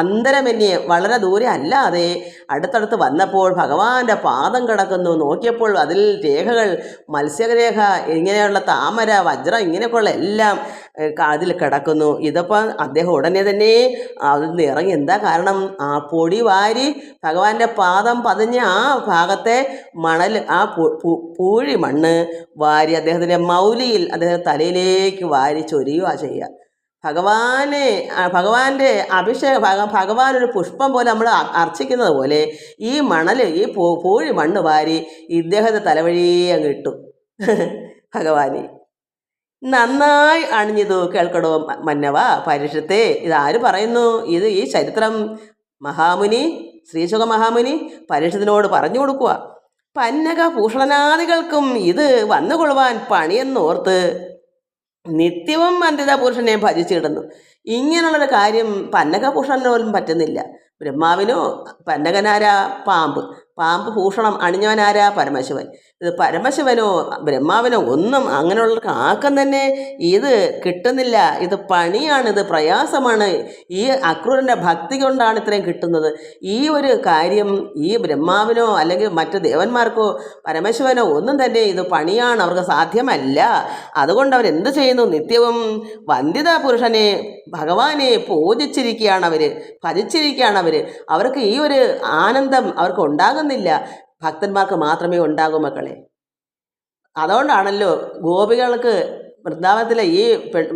അന്തരമെന്നിയെ, വളരെ ദൂരെ അല്ലാതെ അടുത്തടുത്ത് വന്നപ്പോൾ ഭഗവാന്റെ പാദം കിടക്കുന്നു. നോക്കിയപ്പോൾ അതിൽ രേഖകൾ, മത്സ്യരേഖ, ഇങ്ങനെയുള്ള താമര, വജ്രം, ഇങ്ങനെയൊക്കെയുള്ള എല്ലാം അതിൽ കിടക്കുന്നു. ഇതിപ്പോൾ അദ്ദേഹം ഉടനെ തന്നെ അതിൽ നിന്ന് ഇറങ്ങി. എന്താ കാരണം? ആ പൊടി വാരി ഭഗവാന്റെ പാദം പതിഞ്ഞ ആ ഭാഗത്തെ മണൽ, ആ പൂഴി മണ്ണ് വാരി അദ്ദേഹത്തിൻ്റെ മൗലിയിൽ, അദ്ദേഹത്തിൻ്റെ തലയിലേക്ക് വാരി ചൊരിയുക ചെയ്യുക. ഭഗവാന്റെ ഭഗവാനൊരു പുഷ്പം പോലെ നമ്മൾ അർച്ചിക്കുന്നത് പോലെ ഈ മണൽ, ഈ പൂഴി മണ്ണ് വാരി ഇദ്ദേഹത്തെ തലവഴിയേ അങ്ങ് ഇട്ടു ഭഗവാനെ. നന്നായി അണിഞ്ഞതു. കേൾക്കടോ മന്നവ, പരിഷത്തെ. ഇതാര് പറയുന്നു? ഇത് ഈ ചരിത്രം മഹാമുനി, ശ്രീശുക മഹാമുനി പരീക്ഷത്തിനോട് പറഞ്ഞു കൊടുക്കുക. പന്നക ഭൂഷണാദികൾക്കും ഇത് വന്നുകൊള്ളുവാൻ പണിയെന്നോർത്ത് നിത്യവും വന്ദിത പുരുഷനെ ഭജിച്ചിടുന്നു. ഇങ്ങനെയുള്ളൊരു കാര്യം പന്നകഭൂഷണനോലും പറ്റുന്നില്ല. ബ്രഹ്മാവിനോ പന്നകനാരാ? പാമ്പ് ഭൂഷണം അണിഞ്ഞവനാരാ? പരമശിവൻ. ഇത് പരമശിവനോ ബ്രഹ്മാവിനോ ഒന്നും അങ്ങനെയുള്ളവർക്ക് ആക്കം തന്നെ ഇത് കിട്ടുന്നില്ല. ഇത് പണിയാണ്, ഇത് പ്രയാസമാണ്. ഈ അക്രൂരൻ്റെ ഭക്തി കൊണ്ടാണ് ഇത്രയും കിട്ടുന്നത്. ഈ ഒരു കാര്യം ഈ ബ്രഹ്മാവിനോ അല്ലെങ്കിൽ മറ്റ് ദേവന്മാർക്കോ പരമശിവനോ ഒന്നും തന്നെ ഇത് പണിയാണ്, അവർക്ക് സാധ്യമല്ല. അതുകൊണ്ട് അവരെന്ത് ചെയ്യുന്നു? നിത്യവും വന്ദിത പുരുഷനെ, ഭഗവാനെ പൂജിച്ചിരിക്കുകയാണ് അവർ, ഭജിച്ചിരിക്കുകയാണ് അവർ. അവർക്ക് ഈ ഒരു ആനന്ദം അവർക്ക് ഉണ്ടാകുന്നില്ല. ഭക്തന്മാർക്ക് മാത്രമേ ഉണ്ടാകൂ മക്കളെ. അതുകൊണ്ടാണല്ലോ ഗോപികൾക്ക് വൃന്ദാവനത്തിലെ ഈ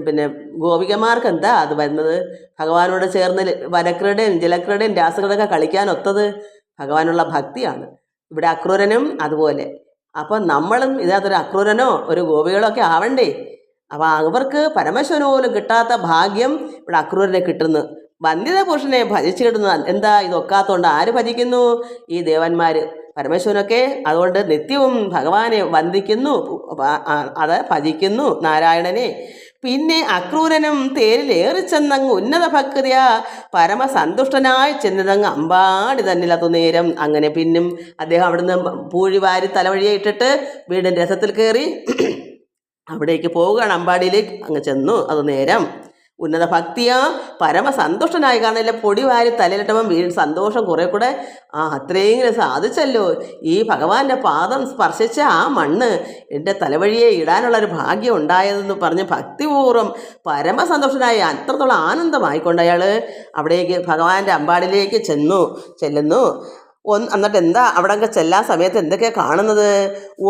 പിന്നെ ഗോപികമാർക്ക് എന്താ അത് വരുന്നത്? ഭഗവാനോട് ചേർന്ന് വനക്രീഡയും ജലക്രീഡയും രാസക്രീഡയൊക്കെ കളിക്കാനൊത്തത് ഭഗവാനുള്ള ഭക്തിയാണ്. ഇവിടെ അക്രൂരനും അതുപോലെ. അപ്പം നമ്മളും ഇതിനകത്തൊരു അക്രൂരനോ ഒരു ഗോപികളോ ഒക്കെ ആവണ്ടേ? അപ്പോൾ അവർക്ക് പരമശിവന് പോലും കിട്ടാത്ത ഭാഗ്യം ഇവിടെ അക്രൂരനെ കിട്ടുന്നു. വന്ദിത പുരുഷനെ ഭജിച്ചിടുന്നു. എന്താ ഇതൊക്കാത്തതുകൊണ്ട് ആര് ഭജിക്കുന്നു? ഈ ദേവന്മാർ, പരമേശ്വരനൊക്കെ. അതുകൊണ്ട് നിത്യവും ഭഗവാനെ വന്ദിക്കുന്നു, അത് ഭജിക്കുന്നു നാരായണനെ. പിന്നെ അക്രൂരനും തേരിലേറി ചെന്നങ്ങ് ഉന്നത ഭക്തിയാ പരമസന്തുഷ്ടനായി ചെന്നതങ്ങ് അമ്പാടി തന്നില്ലാത്ത നേരം. അങ്ങനെ പിന്നും അദ്ദേഹം അവിടുന്ന് പൂഴിവാരി തലവഴിയെ ഇട്ടിട്ട് വീണ്ടും രഥത്തിൽ കയറി അവിടേക്ക് പോവുകയാണ്. അമ്പാടിയിലേക്ക് അങ്ങ് ചെന്നു. അത് നേരം ഉന്നത ഭക്തിയാ പരമസന്തുഷ്ടനായി. കാരണം ഇല്ല പൊടി വാരി തലയിലിട്ടവൻ സന്തോഷം കുറെ കൂടെ അത്രയെങ്കിലും സാധിച്ചല്ലോ. ഈ ഭഗവാന്റെ പാദം സ്പർശിച്ച ആ മണ്ണ് എൻ്റെ തലവഴിയെ ഇടാനുള്ളൊരു ഭാഗ്യം ഉണ്ടായതെന്ന് പറഞ്ഞ് ഭക്തിപൂർവ്വം പരമസന്തോഷനായി അത്രത്തോളം ആനന്ദമായിക്കൊണ്ട് അയാൾ അവിടേക്ക് ഭഗവാന്റെ അമ്പാടിലേക്ക് ചെല്ലുന്നു. എന്നിട്ട് എന്താ അവിടെ ചെല്ലാൻ സമയത്ത് എന്തൊക്കെയാണ് കാണുന്നത്?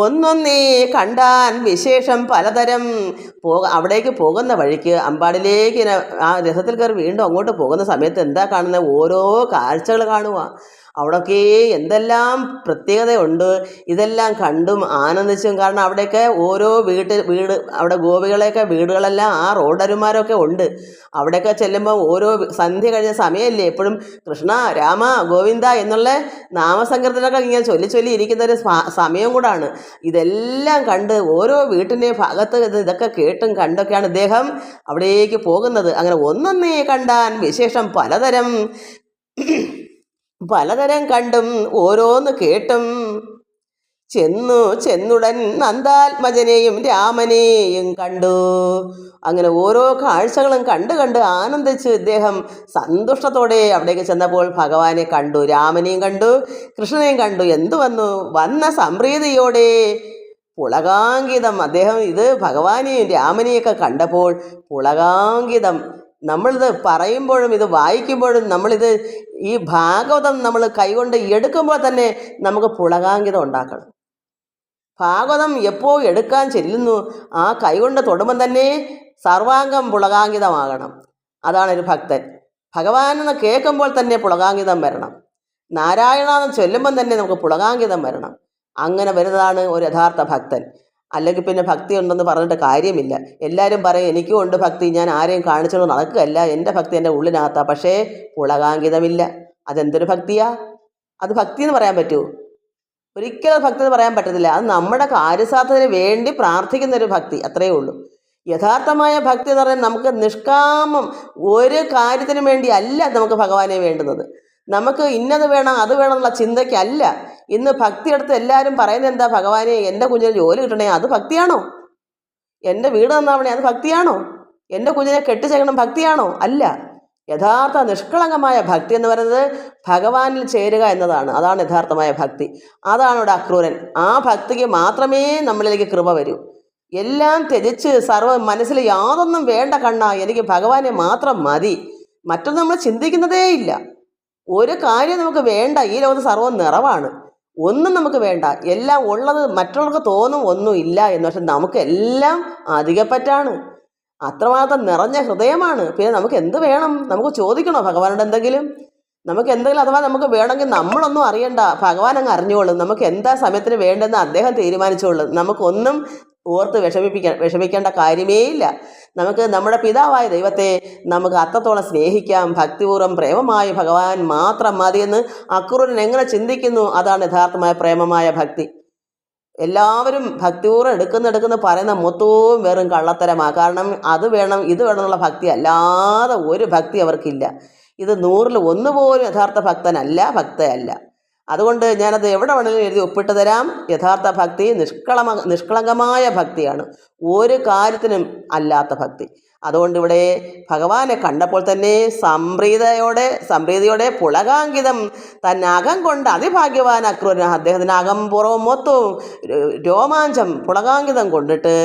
ഒന്നൊന്നേ കണ്ടാൻ വിശേഷം പലതരം. അവിടേക്ക് പോകുന്ന വഴിക്ക് അമ്പാടിലേക്ക് ആ രഥത്തിൽ കയറി വീണ്ടും അങ്ങോട്ട് പോകുന്ന സമയത്ത് എന്താ കാണുന്നത്? ഓരോ കാഴ്ചകൾ കാണുക. അവിടെയൊക്കെ എന്തെല്ലാം പ്രത്യേകതയുണ്ട്. ഇതെല്ലാം കണ്ടും ആനന്ദിച്ചും. കാരണം അവിടെയൊക്കെ ഓരോ വീട് അവിടെ ഗോപികളെയൊക്കെ വീടുകളെല്ലാം ആ റോഡരുമാരൊക്കെ ഉണ്ട്. അവിടെയൊക്കെ ചെല്ലുമ്പോൾ ഓരോ സന്ധ്യ കഴിഞ്ഞ സമയമല്ലേ, എപ്പോഴും കൃഷ്ണ രാമ ഗോവിന്ദ എന്നുള്ള നാമസങ്കീർത്തനമൊക്കെ ഇങ്ങനെ ചൊല്ലി ഇരിക്കുന്ന ഒരു സമയം കൂടാണ്. ഇതെല്ലാം കണ്ട് ഓരോ വീട്ടിൻ്റെ ഭാഗത്ത് ഇതൊക്കെ കേട്ടും കണ്ടൊക്കെയാണ് ഇദ്ദേഹം അവിടേക്ക് പോകുന്നത്. അങ്ങനെ ഒന്നൊന്നേ കണ്ടാൻ വിശേഷം പലതരം കണ്ടും ഓരോന്ന് കേട്ടും ചെന്നുടൻ നന്ദാത്മജനെയും രാമനെയും കണ്ടു. അങ്ങനെ ഓരോ കാഴ്ചകളും കണ്ട് ആനന്ദിച്ച് ഇദ്ദേഹം സന്തുഷ്ടത്തോടെ അവിടേക്ക് ചെന്നപ്പോൾ ഭഗവാനെ കണ്ടു, രാമനെയും കണ്ടു, കൃഷ്ണനെയും കണ്ടു. എന്തു വന്ന സംപ്രീതിയോടെ പുളകാങ്കിതം. അദ്ദേഹം ഇത് ഭഗവാനെയും രാമനെയൊക്കെ കണ്ടപ്പോൾ പുളകാങ്കിതം. നമ്മളിത് പറയുമ്പോഴും ഇത് വായിക്കുമ്പോഴും നമ്മളിത് ഈ ഭാഗവതം നമ്മൾ കൈകൊണ്ട് എടുക്കുമ്പോൾ തന്നെ നമുക്ക് പുളകാങ്കിതം ഉണ്ടാക്കണം. ഭാഗവതം എപ്പോൾ എടുക്കാൻ ചെല്ലുന്നു ആ കൈകൊണ്ട് തൊടുമ്പം തന്നെ സർവാംഗം പുളകാങ്കിതമാകണം. അതാണ് ഒരു ഭക്തൻ. ഭഗവാനെന്ന് കേൾക്കുമ്പോൾ തന്നെ പുളകാങ്കിതം വരണം. നാരായണാന്ന് ചൊല്ലുമ്പം തന്നെ നമുക്ക് പുളകാങ്കിതം വരണം. അങ്ങനെ വരുന്നതാണ് ഒരു യഥാർത്ഥ ഭക്തൻ. അല്ലെങ്കിൽ പിന്നെ ഭക്തി ഉണ്ടെന്ന് പറഞ്ഞിട്ട് കാര്യമില്ല. എല്ലാവരും പറയും എനിക്കും ഉണ്ട് ഭക്തി, ഞാൻ ആരെയും കാണിച്ചുകൊണ്ട് നടക്കുകയല്ല, എൻ്റെ ഭക്തി എൻ്റെ ഉള്ളിനകത്താണ്. പക്ഷേ പുളകാങ്കിതമില്ല. അതെന്തൊരു ഭക്തിയാ? അത് ഭക്തി എന്ന് പറയാൻ പറ്റുമോ? ഒരിക്കലും ഭക്തി എന്ന് പറയാൻ പറ്റത്തില്ല. അത് നമ്മുടെ കാര്യസാധ്യതയ്ക്ക് വേണ്ടി പ്രാർത്ഥിക്കുന്നൊരു ഭക്തി, അത്രയേ ഉള്ളൂ. യഥാർത്ഥമായ ഭക്തി എന്ന് പറഞ്ഞാൽ നമുക്ക് നിഷ്കാമം ഒരു കാര്യത്തിനും വേണ്ടി അല്ല നമുക്ക് ഭഗവാനെ വേണ്ടുന്നത്. നമുക്ക് ഇന്നത് വേണം അത് വേണം എന്നുള്ള ചിന്തയ്ക്കല്ല. ഇന്ന് ഭക്തി എടുത്ത് എല്ലാവരും പറയുന്നത് എന്താ? ഭഗവാനെ എൻ്റെ കുഞ്ഞിന് ജോലി കിട്ടണേ, അത് ഭക്തിയാണോ? എൻ്റെ വീട് നന്നാവണേ, അത് ഭക്തിയാണോ? എൻ്റെ കുഞ്ഞിനെ കെട്ടിച്ചേക്കണം, ഭക്തിയാണോ? അല്ല. യഥാർത്ഥ നിഷ്കളങ്കമായ ഭക്തി എന്ന് പറയുന്നത് ഭഗവാനിൽ ചേരുക എന്നതാണ്. അതാണ് യഥാർത്ഥമായ ഭക്തി. അതാണ് ഇവിടെ അക്രൂരൻ. ആ ഭക്തിക്ക് മാത്രമേ നമ്മളിലേക്ക് കൃപ വരൂ. എല്ലാം ത്യജിച്ച് മനസ്സിൽ യാതൊന്നും വേണ്ട കണ്ണ, എനിക്ക് ഭഗവാനെ മാത്രം മതി, മറ്റൊന്നും നമ്മൾ ചിന്തിക്കുന്നതേ ഇല്ല. ഒരു കാര്യം നമുക്ക് വേണ്ട. ഈ ലോകത്ത് സർവ്വം നിറവാണ്, ഒന്നും നമുക്ക് വേണ്ട. എല്ലാം ഉള്ളത് മറ്റുള്ളവർക്ക് തോന്നും ഒന്നും ഇല്ല എന്ന്. പക്ഷെ നമുക്കെല്ലാം അധികപ്പറ്റാണ്, അത്രമാത്രം നിറഞ്ഞ ഹൃദയമാണ്. പിന്നെ നമുക്ക് എന്ത് വേണം? നമുക്ക് ചോദിക്കണോ ഭഗവാനോട് എന്തെങ്കിലും? നമുക്ക് എന്തെങ്കിലും അഥവാ നമുക്ക് വേണമെങ്കിൽ നമ്മളൊന്നും അറിയണ്ട, ഭഗവാൻ അങ്ങ് അറിഞ്ഞോളും. നമുക്ക് എന്താ സമയത്തിന് വേണ്ടെന്ന് അദ്ദേഹം തീരുമാനിച്ചോളും. നമുക്കൊന്നും ഓർത്ത് വിഷമിക്കേണ്ട കാര്യമേ ഇല്ല. നമുക്ക് നമ്മുടെ പിതാവായ ദൈവത്തെ നമുക്ക് അത്രത്തോളം സ്നേഹിക്കാം. ഭക്തിപൂർവ്വം പ്രേമമായ ഭഗവാൻ മാത്രം മതിയെന്ന് അക്രൂരൻ എങ്ങനെ ചിന്തിക്കുന്നു? അതാണ് യഥാർത്ഥമായ പ്രേമമായ ഭക്തി. എല്ലാവരും ഭക്തിപൂർവ്വം എടുക്കുന്ന പറയുന്ന മൊത്തവും വെറും കള്ളത്തരമാണ്. കാരണം അത് വേണം ഇത് വേണം എന്നുള്ള ഭക്തി അല്ലാതെ ഒരു ഭക്തി അവർക്കില്ല. ഇത് 100ൽ 1 പോലും യഥാർത്ഥ ഭക്തയല്ല. അതുകൊണ്ട് ഞാനത് എവിടെ വേണമെങ്കിലും എഴുതി ഒപ്പിട്ട് തരാം. യഥാർത്ഥ ഭക്തി നിഷ്കളങ്കമായ ഭക്തിയാണ്, ഒരു കാര്യത്തിനും അല്ലാത്ത ഭക്തി. അതുകൊണ്ട് ഇവിടെ ഭഗവാനെ കണ്ടപ്പോൾ തന്നെ സംപ്രീതിയോടെ പുളകാങ്കിതം തന്നകം കൊണ്ട് അതിഭാഗ്യവാൻ അക്രൂരൻ. അദ്ദേഹത്തിന് അകം പുറവും മൊത്തവും രോമാഞ്ചം പുളകാങ്കിതം കൊണ്ടിട്ട്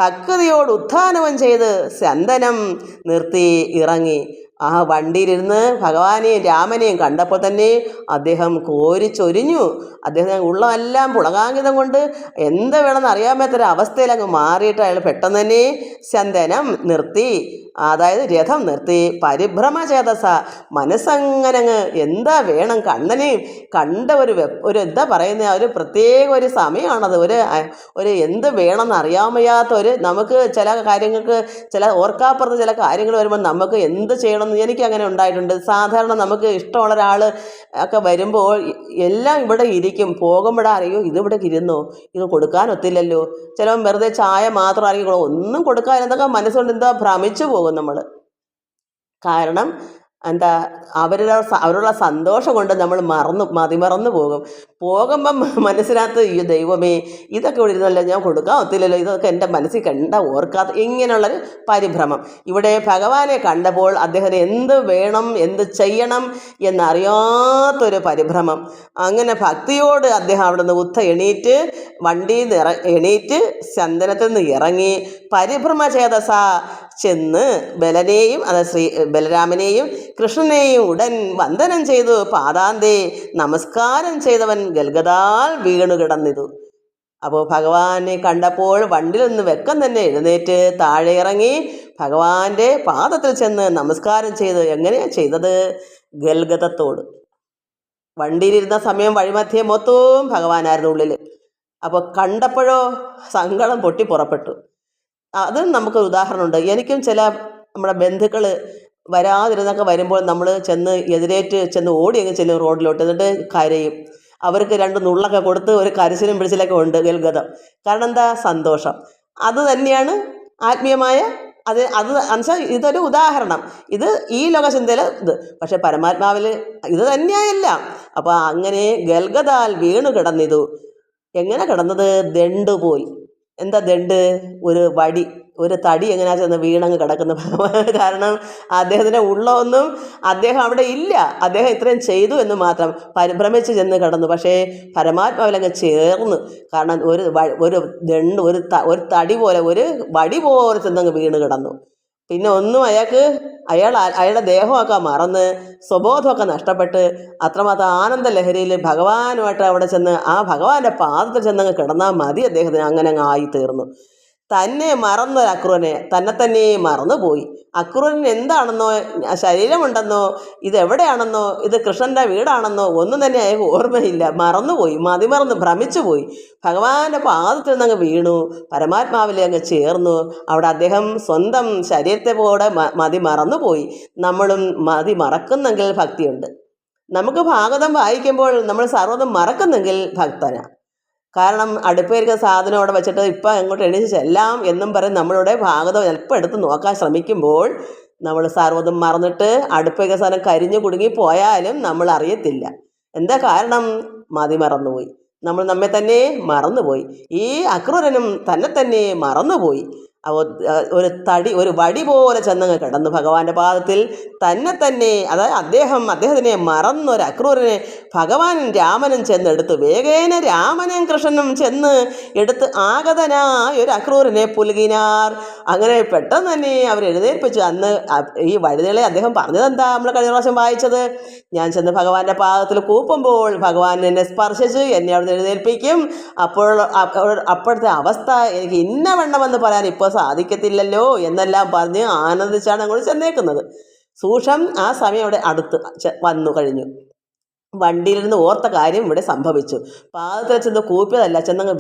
ഭക്തിയോട് ഉത്ഥാനവും ചെയ്ത് ചന്ദനം നിർത്തി ഇറങ്ങി. ആ വണ്ടിയിലിരുന്ന് ഭഗവാനെയും രാമനെയും കണ്ടപ്പോൾ തന്നെ അദ്ദേഹം കോരിച്ചൊരിഞ്ഞു. അദ്ദേഹം ഉള്ളമെല്ലാം പുളകാങ്കിതം കൊണ്ട് എന്ത് വേണമെന്ന് അറിയാൻ പറ്റാത്തൊരു അവസ്ഥയിൽ അങ്ങ് മാറിയിട്ട് അയാൾ പെട്ടെന്ന് തന്നെ ചന്ദനം നിർത്തി, അതായത് രഥം നിർത്തി പരിഭ്രമചേതസ മനസ്സങ്ങനെ അങ്ങ് എന്താ വേണം കണ്ണന് കണ്ട ഒരു എന്താ പറയുന്ന ഒരു പ്രത്യേക ഒരു സമയമാണത്. ഒരു എന്ത് വേണമെന്ന് അറിയാൻ വയ്യാത്ത നമുക്ക് ചില കാര്യങ്ങൾക്ക് ഓർക്കാപ്പുറത്ത് ചില കാര്യങ്ങൾ വരുമ്പോൾ നമുക്ക് എന്ത് ചെയ്യണമെന്ന് എനിക്ക് അങ്ങനെ ഉണ്ടായിട്ടുണ്ട്. സാധാരണ നമുക്ക് ഇഷ്ടമുള്ള ഒരാൾ ഒക്കെ വരുമ്പോൾ എല്ലാം ഇവിടെ ഇരിക്കും, പോകുമ്പോഴാ അറിയോ ഇതിവിടെ ഇരുന്നോ, ഇത് കൊടുക്കാനൊത്തില്ലല്ലോ. ചിലവൻ വെറുതെ ചായ മാത്രം അറിയിക്കണോ, ഒന്നും കൊടുക്കാൻ എന്തൊക്കെ മനസ്സുകൊണ്ട് എന്താ ഭ്രമിച്ചു പോകും നമ്മൾ. കാരണം എന്താ അവരുടെ സന്തോഷം കൊണ്ട് നമ്മൾ മതിമറന്നു പോകുമ്പം മനസ്സിനകത്ത് ഈ ദൈവമേ ഇതൊക്കെ ഇവിടെ ഇരുന്നല്ലോ, ഞാൻ കൊടുക്കാൻ ഒത്തില്ലല്ലോ, ഇതൊക്കെ എൻ്റെ മനസ്സിൽ ഓർക്കാത്ത ഇങ്ങനെയുള്ളൊരു പരിഭ്രമം. ഇവിടെ ഭഗവാനെ കണ്ടപ്പോൾ അദ്ദേഹത്തിന് എന്ത് വേണം എന്ത് ചെയ്യണം എന്നറിയാത്തൊരു പരിഭ്രമം. അങ്ങനെ ഭക്തിയോട് അദ്ദേഹം അവിടെ നിന്ന് എണീറ്റ് വണ്ടിയിൽ നിന്ന് എണീറ്റ് ചന്ദനത്തിൽ നിന്ന് ഇറങ്ങി പരിഭ്രമചേതസ ചെന്ന് ബലരാമനെയും കൃഷ്ണനെയും ഉടൻ വന്ദനം ചെയ്തു. പാദാന്തേ നമസ്കാരം ചെയ്തവൻ ഗൽഗതാൽ വീണു കിടന്നിതു. അപ്പോൾ ഭഗവാനെ കണ്ടപ്പോൾ വണ്ടിയിൽ നിന്ന് വെക്കം തന്നെ എഴുന്നേറ്റ് താഴെ ഇറങ്ങി ഭഗവാന്റെ പാദത്തിൽ ചെന്ന് നമസ്കാരം ചെയ്ത്. എങ്ങനെയാണ് ചെയ്തത്? ഗൽഗതത്തോട്. വണ്ടിയിലിരുന്ന സമയം വഴിമധ്യേ മൊത്തവും ഭഗവാനായിരുന്നു ഉള്ളിൽ. അപ്പോൾ കണ്ടപ്പോഴോ സങ്കടം പൊട്ടി പുറപ്പെട്ടു. അതും നമുക്കൊരു ഉദാഹരണമുണ്ട്. എനിക്കും ചില നമ്മുടെ ബന്ധുക്കൾ വരാതിരുന്നൊക്കെ വരുമ്പോൾ നമ്മൾ ചെന്ന് ഓടി അങ്ങ് ചെല്ലും റോഡിലോട്ട്. എന്നിട്ട് കരയും. അവർക്ക് 2 നുള്ളൊക്കെ കൊടുത്ത് ഒരു കരച്ചിലും പിടിച്ചിലൊക്കെ ഉണ്ട് ഗൽഗതം. കാരണം എന്താ? സന്തോഷം. അത് തന്നെയാണ് ആത്മീയമായ അത് എന്നുവെച്ചാൽ ഇതൊരു ഉദാഹരണം. ഇത് ഈ ലോകചിന്തയിൽ ഇത്, പക്ഷെ പരമാത്മാവിൽ ഇത് തന്നെയായല്ല. അപ്പോൾ അങ്ങനെ ഗൽഗതാൽ വീണു കിടന്നിതു. എങ്ങനെ കിടന്നത്? ദണ്ട് പോയി. എന്താ ദണ്ട്? ഒരു വടി, ഒരു തടി എങ്ങനെയാ ചെന്ന് വീണങ്ങ് കിടക്കുന്നു. കാരണം അദ്ദേഹത്തിൻ്റെ ഉള്ളൊന്നും അദ്ദേഹം അവിടെ ഇല്ല. അദ്ദേഹം ഇത്രയും ചെയ്തു എന്ന് മാത്രം പരിഭ്രമിച്ച് ചെന്ന് കിടന്നു. പക്ഷേ പരമാത്മാവിലങ്ങ് ചേർന്ന്. കാരണം ഒരു ദണ്ട്, ഒരു തടി പോലെ, ഒരു വടി പോലെ ചെന്നങ്ങ് വീണ് കിടന്നു. പിന്നെ ഒന്നും അയാളുടെ ദേഹമൊക്കെ മറന്ന് സ്വബോധമൊക്കെ നഷ്ടപ്പെട്ട് അത്രമാത്രം ആനന്ദ ലഹരിയിൽ ഭഗവാനുമായിട്ട് അവിടെ ചെന്ന് ആ ഭഗവാന്റെ പാദത്തിൽ ചെന്നങ്ങ് കിടന്നാൽ മതി അദ്ദേഹത്തിന്. അങ്ങനെ അങ്ങ് ആയിത്തീർന്നു. തന്നെ മറന്നൊരു അക്രൂരനെ തന്നെ മറന്നുപോയി. അക്രൂരൻ എന്താണെന്നോ ശരീരമുണ്ടെന്നോ ഇതെവിടെയാണെന്നോ ഇത് കൃഷ്ണൻ്റെ വീടാണെന്നോ ഒന്നും തന്നെ അയാൾക്ക് ഓർമ്മയില്ല. മറന്നുപോയി, ഭ്രമിച്ചു പോയി. ഭഗവാന്റെ പാദത്തിൽ നിന്നങ്ങ് വീണു, പരമാത്മാവിലെ അങ്ങ് ചേർന്നു. അവിടെ അദ്ദേഹം സ്വന്തം ശരീരത്തെ പോലെ മറന്നുപോയി. നമ്മളും മറക്കുന്നെങ്കിൽ ഭക്തിയുണ്ട്. നമുക്ക് ഭാഗവതം വായിക്കുമ്പോൾ നമ്മൾ സർവ്വതും മറക്കുന്നെങ്കിൽ ഭക്തനാണ്. കാരണം അടുപ്പേരിക്കുന്ന സാധനം അവിടെ വെച്ചിട്ട് ഇപ്പം എങ്ങോട്ട് എണീച്ച് ചെല്ലാം എന്നും പറഞ്ഞ് നമ്മളുടെ ഭാഗവതം എളുപ്പം എടുത്ത് നോക്കാൻ ശ്രമിക്കുമ്പോൾ നമ്മൾ സർവ്വതും മറന്നിട്ട് അടുപ്പേരിക്കുന്ന സാധനം കരിഞ്ഞു കുടുങ്ങി പോയാലും നമ്മൾ അറിയത്തില്ല. എന്താ കാരണം? മറന്നുപോയി. നമ്മൾ നമ്മെ തന്നെ മറന്നുപോയി. ഈ അക്രൂരനും തന്നെ മറന്നുപോയി. ഒരു വടി പോലെ ചെന്നങ്ങ് കിടന്നു ഭഗവാന്റെ പാദത്തിൽ. തന്നെ അതായത് അദ്ദേഹത്തിനെ മറന്നൊരു അക്രൂരനെ ഭഗവാൻ രാമനും ചെന്നെടുത്തു. വേഗേന രാമനും കൃഷ്ണനും ചെന്ന് എടുത്ത് ആഗതനായ ഒരു അക്രൂരനെ പുൽകിനാർ. അങ്ങനെ പെട്ടെന്ന് തന്നെ അവർ എഴുന്നേൽപ്പിച്ചു. അന്ന് ഈ വഴുതകളെ അദ്ദേഹം പറഞ്ഞതെന്താ? നമ്മൾ കഴിഞ്ഞ പ്രാവശ്യം വായിച്ചത്, ഞാൻ ചെന്ന് ഭഗവാന്റെ പാദത്തിൽ കൂപ്പുമ്പോൾ ഭഗവാൻ എന്നെ സ്പർശിച്ച് എന്നെ അവിടെ എഴുന്നേൽപ്പിക്കും. അപ്പോഴത്തെ അവസ്ഥ എനിക്ക് ഇന്ന വേണമെന്ന് പറയാൻ ഇപ്പോൾ സാധിക്കത്തില്ലല്ലോ എന്നെല്ലാം പറഞ്ഞ് ആനന്ദിച്ചാണ് അങ്ങോട്ട് ചെന്നേക്കുന്നത്. സൂക്ഷം ആ സമയം അവിടെ അടുത്ത് വന്നു കഴിഞ്ഞു. വണ്ടിയിലിരുന്ന് ഓർത്ത കാര്യം ഇവിടെ സംഭവിച്ചു. പാദത്തിൽ ചെന്ന് കൂപ്പിയതല്ല, ചെന്നങ്ങ്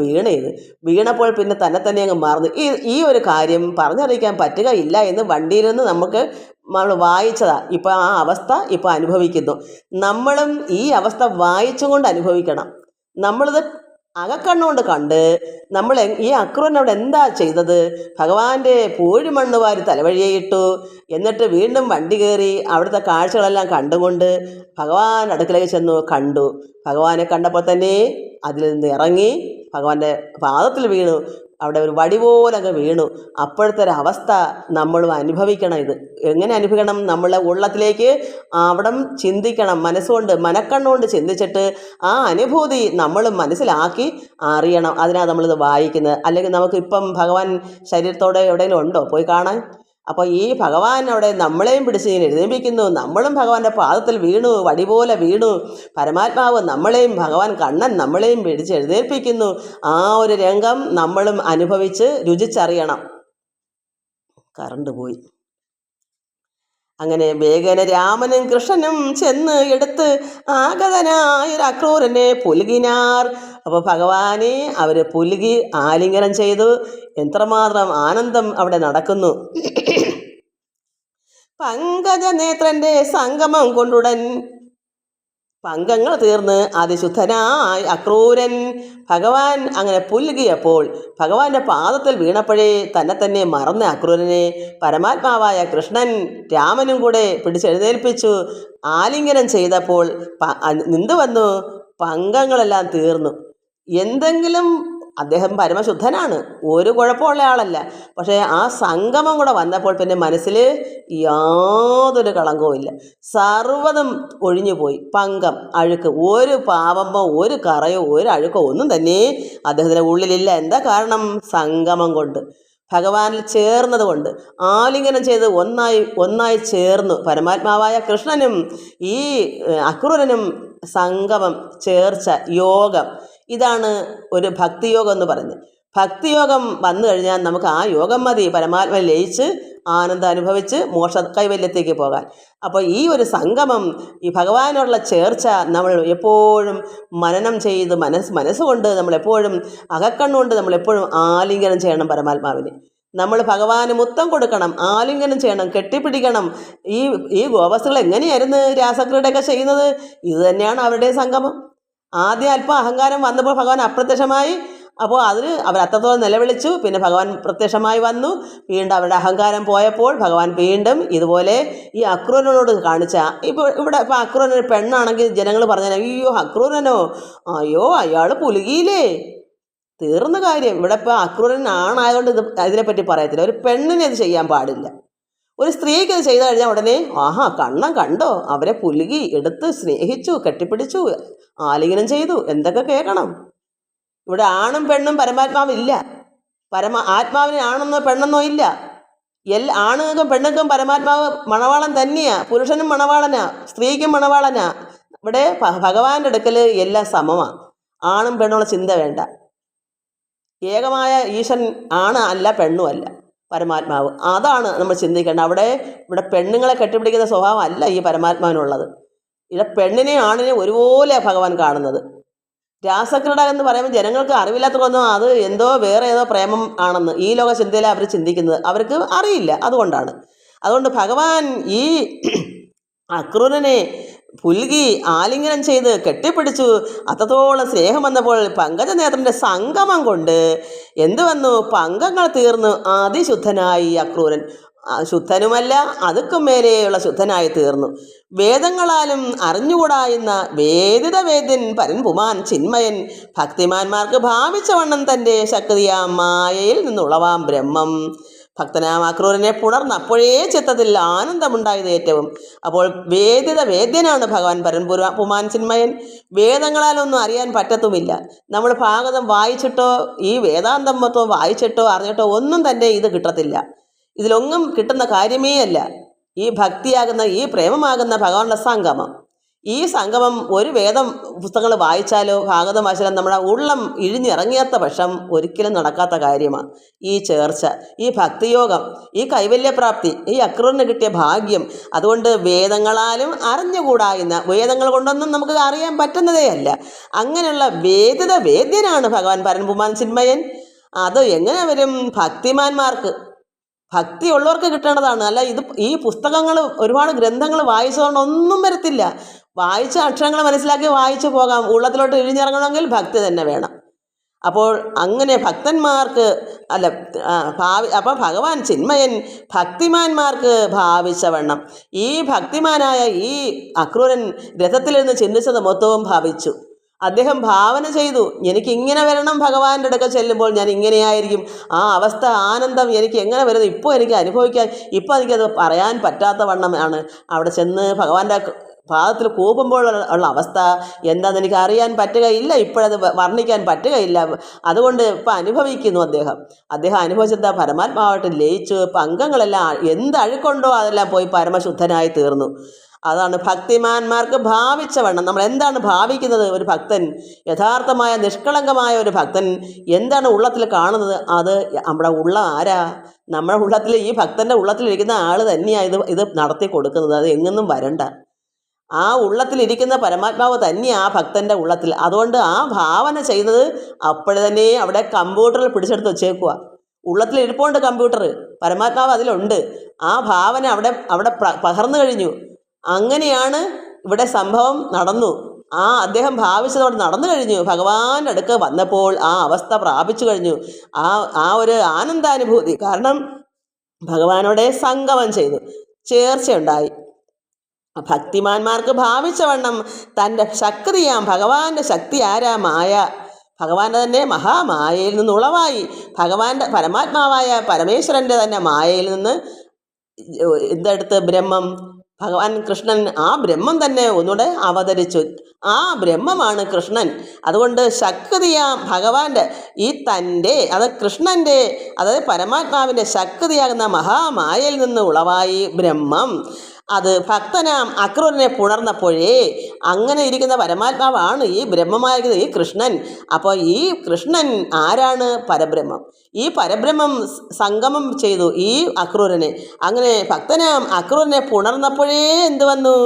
വീണപ്പോൾ പിന്നെ തന്നെ അങ്ങ് മറന്നു. ഈ ഒരു കാര്യം പറഞ്ഞറിയിക്കാൻ പറ്റുകയില്ല എന്ന് വണ്ടിയിലിരുന്ന് നമ്മൾ വായിച്ചതാ. ഇപ്പം ആ അവസ്ഥ ഇപ്പം അനുഭവിക്കുന്നു. നമ്മളും ഈ അവസ്ഥ വായിച്ചുകൊണ്ട് അനുഭവിക്കണം. നമ്മളിത് അകക്കണ്ണുകൊണ്ട് കണ്ട് നമ്മൾ ഈ അക്രൂരൻ അവിടെ എന്താ ചെയ്തത്? ഭഗവാന്റെ പൂഴിമണ്ണ് വാരി തലവഴിയെ ഇട്ടു. എന്നിട്ട് വീണ്ടും വണ്ടി കയറി അവിടുത്തെ കാഴ്ചകളെല്ലാം കണ്ടുകൊണ്ട് ഭഗവാൻ അടുക്കലേക്ക് ചെന്നു. കണ്ടു. ഭഗവാനെ കണ്ടപ്പോൾ തന്നെ അതിൽ നിന്ന് ഇറങ്ങി ഭഗവാന്റെ പാദത്തിൽ വീണു. അവിടെ ഒരു വടി പോലെ അങ്ങ് വീണു. അപ്പോഴത്തെ ഒരു അവസ്ഥ നമ്മളും അനുഭവിക്കണം. ഇത് എങ്ങനെ അനുഭവിക്കണം? നമ്മളെ ഉള്ളത്തിലേക്ക് അവിടം ചിന്തിക്കണം. മനക്കണ്ണുകൊണ്ട് ചിന്തിച്ചിട്ട് ആ അനുഭൂതി നമ്മളും മനസ്സിലാക്കി അറിയണം. അതിനാണ് നമ്മളിത് വായിക്കുന്നത്. അല്ലെങ്കിൽ നമുക്കിപ്പം ഭഗവാൻ ശരീരത്തോടെ എവിടെയെങ്കിലും ഉണ്ടോ പോയി കാണാൻ? അപ്പോൾ ഈ ഭഗവാൻ അവിടെ നമ്മളെയും പിടിച്ച് ഇങ്ങനെ എഴുന്നേൽപ്പിക്കുന്നു. നമ്മളും ഭഗവാന്റെ പാദത്തിൽ വീണു, വടി പോലെ വീണു. പരമാത്മാവ് നമ്മളെയും ഭഗവാൻ കണ്ണൻ നമ്മളെയും പിടിച്ച് എഴുന്നേൽപ്പിക്കുന്നു. ആ ഒരു രംഗം നമ്മളും അനുഭവിച്ച് രുചിച്ചറിയണം. കറണ്ട് പോയി. അങ്ങനെ വേഗന രാമനും കൃഷ്ണനും ചെന്ന് എടുത്ത് ആഗതനായൊരു അക്രൂരനെ പുലുകിനാർ. അപ്പോൾ ഭഗവാനെ അവർ പുലുകി ആലിംഗനം ചെയ്തു. എത്രമാത്രം ആനന്ദം അവിടെ നടക്കുന്നു! പങ്കജനേത്രന്റെ സംഗമം കൊണ്ടുടൻ പങ്കങ്ങൾ തീർന്ന് അതിശുദ്ധനായി അക്രൂരൻ. ഭഗവാൻ അങ്ങനെ പുൽകിയപ്പോൾ ഭഗവാന്റെ പാദത്തിൽ വീണപ്പോഴേ തന്നെ മറന്ന അക്രൂരനെ പരമാത്മാവായ കൃഷ്ണൻ രാമനും കൂടെ പിടിച്ചെഴുന്നേൽപ്പിച്ചു ആലിംഗനം ചെയ്തപ്പോൾ നിന്തു വന്നു. പങ്കങ്ങളെല്ലാം തീർന്നു. എന്തെങ്കിലും അദ്ദേഹം പരമശുദ്ധനാണ്, ഒരു കുഴപ്പമുള്ള ആളല്ല. പക്ഷേ ആ സംഗമം കൂടെ വന്നപ്പോൾ പിന്നെ മനസ്സിൽ യാതൊരു കളങ്കവും ഇല്ല. സർവ്വതും ഒഴിഞ്ഞുപോയി. പങ്കം, അഴുക്ക്, ഒരു പാപമോ ഒരു കറയോ ഒരു അഴുക്കോ ഒന്നും തന്നെ അദ്ദേഹത്തിൻ്റെ ഉള്ളിലില്ല. എന്താ കാരണം? സംഗമം കൊണ്ട്, ഭഗവാനിൽ ചേർന്നത് കൊണ്ട്, ആലിംഗനം ചെയ്ത് ഒന്നായി ചേർന്നു. പരമാത്മാവായ കൃഷ്ണനും ഈ അക്രൂരനും സംഗമം, ചേർച്ച, യോഗം. ഇതാണ് ഒരു ഭക്തിയോഗം എന്ന് പറയുന്നത്. ഭക്തിയോഗം വന്നു കഴിഞ്ഞാൽ നമുക്ക് ആ യോഗം മതി പരമാത്മ ലയിച്ച് ആനന്ദം അനുഭവിച്ച് മോക്ഷ കൈവല്യത്തേക്ക് പോകാൻ. അപ്പോൾ ഈ ഒരു സംഗമം, ഈ ഭഗവാനുള്ള ചേർച്ച നമ്മൾ എപ്പോഴും മനനം ചെയ്ത് മനസ്സുകൊണ്ട് നമ്മളെപ്പോഴും അകക്കണ്ണുകൊണ്ട് നമ്മളെപ്പോഴും ആലിംഗനം ചെയ്യണം പരമാത്മാവിനെ. നമ്മൾ ഭഗവാന് മുത്തം കൊടുക്കണം, ആലിംഗനം ചെയ്യണം, കെട്ടിപ്പിടിക്കണം. ഈ ഗോപസ്തുകൾ എങ്ങനെയായിരുന്നു രാസക്രീഡയൊക്കെ ചെയ്യുന്നത്? ഇത് തന്നെയാണ് അവരുടെ സംഗമം. ആദ്യം അല്പം അഹങ്കാരം വന്നപ്പോൾ ഭഗവാൻ അപ്രത്യക്ഷമായി. അപ്പോൾ അവർ അത്രത്തോളം നിലവിളിച്ചു. പിന്നെ ഭഗവാൻ പ്രത്യക്ഷമായി വന്നു. വീണ്ടും അവരുടെ അഹങ്കാരം പോയപ്പോൾ ഭഗവാൻ വീണ്ടും ഇതുപോലെ ഈ അക്രൂരനോട് കാണിച്ച, ഇവിടെ ഇപ്പോൾ അക്രൂരനൊരു പെണ്ണാണെങ്കിൽ ജനങ്ങൾ പറഞ്ഞാൽ അയ്യോ അക്രൂരനോ, അയ്യോ അയാൾ പുലുകിയില്ലേ, തീർന്ന കാര്യം. ഇവിടെ ഇപ്പോൾ അക്രൂരൻ ആണായതുകൊണ്ട് ഇതിനെപ്പറ്റി പറയത്തില്ല. ഒരു പെണ്ണിനെ ഇത് ചെയ്യാൻ പാടില്ല. ഒരു സ്ത്രീക്ക് ഇത് ചെയ്തു കഴിഞ്ഞാൽ ഉടനെ ആഹാ കണ്ണം കണ്ടോ, അവരെ പുലുകി എടുത്ത് സ്നേഹിച്ചു, കെട്ടിപ്പിടിച്ചു, ആലിംഗനം ചെയ്തു, എന്തൊക്കെ കേൾക്കണം. ഇവിടെ ആണും പെണ്ണും പരമാത്മാവില്ല. ആത്മാവിന് ആണെന്നോ പെണ്ണെന്നോ ഇല്ല. ആണുങ്ങൾക്കും പെണ്ണുങ്ങൾക്കും പരമാത്മാവ് മണവാളൻ തന്നെയാണ്. പുരുഷനും മണവാളനാ, സ്ത്രീക്കും മണവാളനാ. ഇവിടെ ഭഗവാന്റെ അടുക്കൽ എല്ലാം സമമാണ്. ആണും പെണ്ണുള്ള ചിന്ത വേണ്ട. ഏകമായ ഈശൻ ആണ് അല്ല, പെണ്ണും അല്ല, പരമാത്മാവ്. അതാണ് നമ്മൾ ചിന്തിക്കേണ്ടത്. ഇവിടെ പെണ്ണുങ്ങളെ കെട്ടിപ്പിടിക്കുന്ന സ്വഭാവം അല്ല ഈ പരമാത്മാവിനുള്ളത്. ഇവിടെ പെണ്ണിനെയും ആണിനെയും ഒരുപോലെ ഭഗവാൻ കാണുന്നത്. രാസക്രീഡ എന്ന് പറയുമ്പോൾ ജനങ്ങൾക്ക് അറിവില്ലാത്തതൊന്നും അത് എന്തോ വേറെ ഏതോ പ്രേമം ആണെന്ന് ഈ ലോക ചിന്തയിലെ അവർ ചിന്തിക്കുന്നത്. അവർക്ക് അറിയില്ല. അതുകൊണ്ട് ഭഗവാൻ ഈ അക്രൂരനെ പുൽകി ആലിംഗനം ചെയ്ത് കെട്ടിപ്പിടിച്ചു. അത്രത്തോളം സ്നേഹം വന്നപ്പോൾ പങ്കജനേത്രൻ്റെ സംഗമം കൊണ്ട് എന്തു വന്നു? പങ്കങ്ങൾ തീർന്നു അതിശുദ്ധനായി അക്രൂരൻ. ശുദ്ധനുമല്ല, അതുക്കും മേലെയുള്ള ശുദ്ധനായി തീർന്നു. വേദങ്ങളാലും അറിഞ്ഞുകൂടായുന്ന വേദ്യൻ പരൻ പുമാൻ ചിന്മയൻ ഭക്തിമാന്മാർക്ക് ഭാവിച്ച വണ്ണം തൻ്റെ ശക്തിയാം മായയിൽ നിന്നുളവാം ബ്രഹ്മം. ഭക്തനാം അക്രൂരനെ പുണർന്നപ്പോഴേ ചിത്തത്തിൽ ആനന്ദമുണ്ടായത് ഏറ്റവും. അപ്പോൾ വേദ്യനാണ് ഭഗവാൻ പരൻ പുമാൻ ചിന്മയൻ. വേദങ്ങളാലൊന്നും അറിയാൻ പറ്റത്തുമില്ല. നമ്മൾ ഭാഗവതം വായിച്ചിട്ടോ ഈ വേദാന്തം മൊത്തം വായിച്ചിട്ടോ അറിഞ്ഞിട്ടോ ഒന്നും തന്നെ ഇത് കിട്ടത്തില്ല. ഇതിലൊന്നും കിട്ടുന്ന കാര്യമേ അല്ല ഈ ഭക്തിയാകുന്ന, ഈ പ്രേമമാകുന്ന ഭഗവാനുള്ള സംഗമം. ഈ സംഗമം ഒരു വേദം പുസ്തകങ്ങൾ വായിച്ചാലോ ഭാഗവതം വായിച്ചാലോ നമ്മുടെ ഉള്ളം ഇഴിഞ്ഞിറങ്ങിയാത്ത പക്ഷം ഒരിക്കലും നടക്കാത്ത കാര്യമാണ് ഈ ചേർച്ച, ഈ ഭക്തിയോഗം, ഈ കൈവല്യപ്രാപ്തി, ഈ അക്രൂരന് കിട്ടിയ ഭാഗ്യം. അതുകൊണ്ട് വേദങ്ങളാലും അറിഞ്ഞുകൂടായുന്ന, വേദങ്ങൾ കൊണ്ടൊന്നും നമുക്ക് അറിയാൻ പറ്റുന്നതേ അല്ല, അങ്ങനെയുള്ള വേദ്യനാണ് ഭഗവാൻ പരൻപുമാൻ ചിന്മയൻ. അത് എങ്ങനെ വരും? ഭക്തിമാന്മാർക്ക്, ഭക്തിയുള്ളവർക്ക് കിട്ടേണ്ടതാണ്. അല്ല ഈ പുസ്തകങ്ങൾ ഒരുപാട് ഗ്രന്ഥങ്ങൾ വായിച്ചതുകൊണ്ട് ഒന്നും വരത്തില്ല. വായിച്ച അക്ഷരങ്ങൾ മനസ്സിലാക്കി വായിച്ചു പോകാം. ഉള്ളത്തിലോട്ട് ഇഴിഞ്ഞിറങ്ങണമെങ്കിൽ ഭക്തി തന്നെ വേണം. അപ്പോൾ അങ്ങനെ ഭക്തന്മാർക്ക് അപ്പം ഭഗവാൻ ചിന്മയൻ ഭക്തിമാന്മാർക്ക് ഭാവിച്ച വണ്ണം. ഈ ഭക്തിമാനായ ഈ അക്രൂരൻ രഥത്തിലിരുന്ന് ചിന്തിച്ചത് മൊത്തവും ഭാവിച്ചു. അദ്ദേഹം ഭാവന ചെയ്തു, എനിക്കിങ്ങനെ വരണം, ഭഗവാന്റെ അടുക്കൽ ചെല്ലുമ്പോൾ ഞാൻ ഇങ്ങനെയായിരിക്കും. ആ അവസ്ഥ, ആനന്ദം എനിക്ക് എങ്ങനെ വരുന്നത് ഇപ്പോൾ എനിക്ക് അനുഭവിക്കാൻ, ഇപ്പോൾ എനിക്കത് പറയാൻ പറ്റാത്ത വണ്ണമാണ്. അവിടെ ചെന്ന് ഭഗവാന്റെ പാദത്തിൽ കൂപ്പുമ്പോൾ ഉള്ള അവസ്ഥ എന്താണെന്ന് എനിക്ക് അറിയാൻ പറ്റുകയില്ല, ഇപ്പോഴത് വർണ്ണിക്കാൻ പറ്റുകയില്ല. അതുകൊണ്ട് ഇപ്പം അനുഭവിക്കുന്നു അദ്ദേഹം അനുഭവിച്ചെന്താ? പരമാത്മാവായിട്ട് ലയിച്ചു. അംഗങ്ങളെല്ലാം എന്ത് അഴുക്കുണ്ടോ അതെല്ലാം പോയി പരമശുദ്ധനായി തീർന്നു. അതാണ് ഭക്തിമാന്മാർക്ക് ഭാവിച്ച വണ്ണം. നമ്മൾ എന്താണ് ഭാവിക്കുന്നത്? ഒരു ഭക്തൻ, യഥാർത്ഥമായ നിഷ്കളങ്കമായ ഒരു ഭക്തൻ എന്താണ് ഉള്ളത്തിൽ കാണുന്നത്? അത് നമ്മുടെ ഉള്ളം ആരാ? നമ്മുടെ ഉള്ളത്തിൽ, ഈ ഭക്തൻ്റെ ഉള്ളത്തിലിരിക്കുന്ന ആൾ തന്നെയാണ് ഇത് നടത്തി കൊടുക്കുന്നത്. അത് എങ്ങൊന്നും വരണ്ട. ആ ഉള്ളത്തിലിരിക്കുന്ന പരമാത്മാവ് തന്നെയാണ് ആ ഭക്തൻ്റെ ഉള്ളത്തിൽ. അതുകൊണ്ട് ആ ഭാവന ചെയ്യുന്നത് അപ്പോഴേ തന്നെ അവിടെ കമ്പ്യൂട്ടറിൽ പിടിച്ചെടുത്ത് വെച്ചേക്കുക. ഉള്ളത്തിൽ ഇരിപ്പുണ്ട് കമ്പ്യൂട്ടർ, പരമാത്മാവ് അതിലുണ്ട്. ആ ഭാവന അവിടെ പകർന്നു കഴിഞ്ഞു. അങ്ങനെയാണ് ഇവിടെ സംഭവം നടന്നു. അദ്ദേഹം ഭാവിച്ചതോടെ നടന്നു കഴിഞ്ഞു. ഭഗവാന്റെ അടുക്ക് വന്നപ്പോൾ ആ അവസ്ഥ പ്രാപിച്ചു കഴിഞ്ഞു. ആ ഒരു ആനന്ദാനുഭൂതി കാരണം ഭഗവാനോടെ സംഗമം ചെയ്തു, ചേർച്ചയുണ്ടായി. ഭക്തിമാന്മാർക്ക് ഭാവിച്ച വണ്ണം തൻ്റെ ശക്തിയാം ഭഗവാന്റെ ശക്തി ആരാ? മായ. ഭഗവാന്റെ തന്നെ മഹാമായയിൽ നിന്ന് ഉളവായി. ഭഗവാന്റെ പരമാത്മാവായ പരമേശ്വരൻ്റെ തന്നെ മായയിൽ നിന്ന് എന്തെടുത്ത് ബ്രഹ്മം, ഭഗവാൻ കൃഷ്ണൻ ആ ബ്രഹ്മം തന്നെ ഒന്നുകൂടെ അവതരിച്ചു. ആ ബ്രഹ്മമാണ് കൃഷ്ണൻ. അതുകൊണ്ട് ശക്തിയാം ഭഗവാന്റെ ഈ തൻ്റെ കൃഷ്ണൻ്റെ അതായത് പരമാത്മാവിൻ്റെ ശക്തിയാകുന്ന മഹാമായയിൽ നിന്ന് ഉളവായി ബ്രഹ്മം അത് ഭക്തനാം അക്രൂരനെ പുണർന്നപ്പോഴേ അങ്ങനെ ഇരിക്കുന്ന പരമാത്മാവാണ് ഈ ബ്രഹ്മമായിരിക്കുന്നത് ഈ കൃഷ്ണൻ. അപ്പോൾ ഈ കൃഷ്ണൻ ആരാണ്? പരബ്രഹ്മം. ഈ പരബ്രഹ്മം സംഗമം ചെയ്തു ഈ അക്രൂരനെ. അങ്ങനെ ഭക്തനാം അക്രൂരനെ പുണർന്നപ്പോഴേ എന്ത് വന്നു?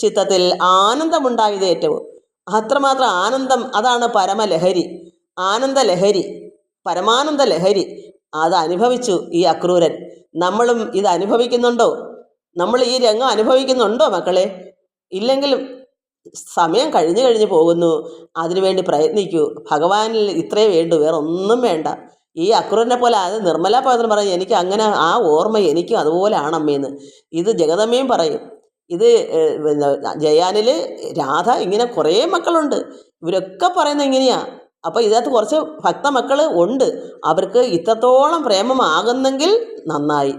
ചിത്തത്തിൽ ആനന്ദമുണ്ടായത്. ഏറ്റവും അത്രമാത്രം ആനന്ദം. അതാണ് പരമലഹരി, ആനന്ദലഹരി, പരമാനന്ദ ലഹരി. അത് അനുഭവിച്ചു ഈ അക്രൂരൻ. നമ്മളും ഇത് അനുഭവിക്കുന്നുണ്ടോ? നമ്മൾ ഈ രംഗം അനുഭവിക്കുന്നുണ്ടോ മക്കളെ? ഇല്ലെങ്കിൽ സമയം കഴിഞ്ഞു പോകുന്നു. അതിനുവേണ്ടി പ്രയത്നിക്കൂ. ഭഗവാനിൽ ഇത്രേ വേണ്ടു, വേറെ ഒന്നും വേണ്ട. ഈ അക്രൂരനെ പോലെ അത് നിർമ്മലാ പവിത്രം പറയും, എനിക്ക് അങ്ങനെ ആ ഓർമ്മ എനിക്കും അതുപോലെ ആണമ്മേന്ന്. ഇത് ജഗദമ്മയും പറയും. ഇത് ജയാനിൽ രാധ, ഇങ്ങനെ കുറേ മക്കളുണ്ട്. ഇവരൊക്കെ പറയുന്നത് ഇങ്ങനെയാ. അപ്പോൾ ഇതിനകത്ത് കുറച്ച് ഭക്തമക്കൾ ഉണ്ട്. അവർക്ക് ഇത്രത്തോളം പ്രേമമാകുന്നെങ്കിൽ നന്നായി.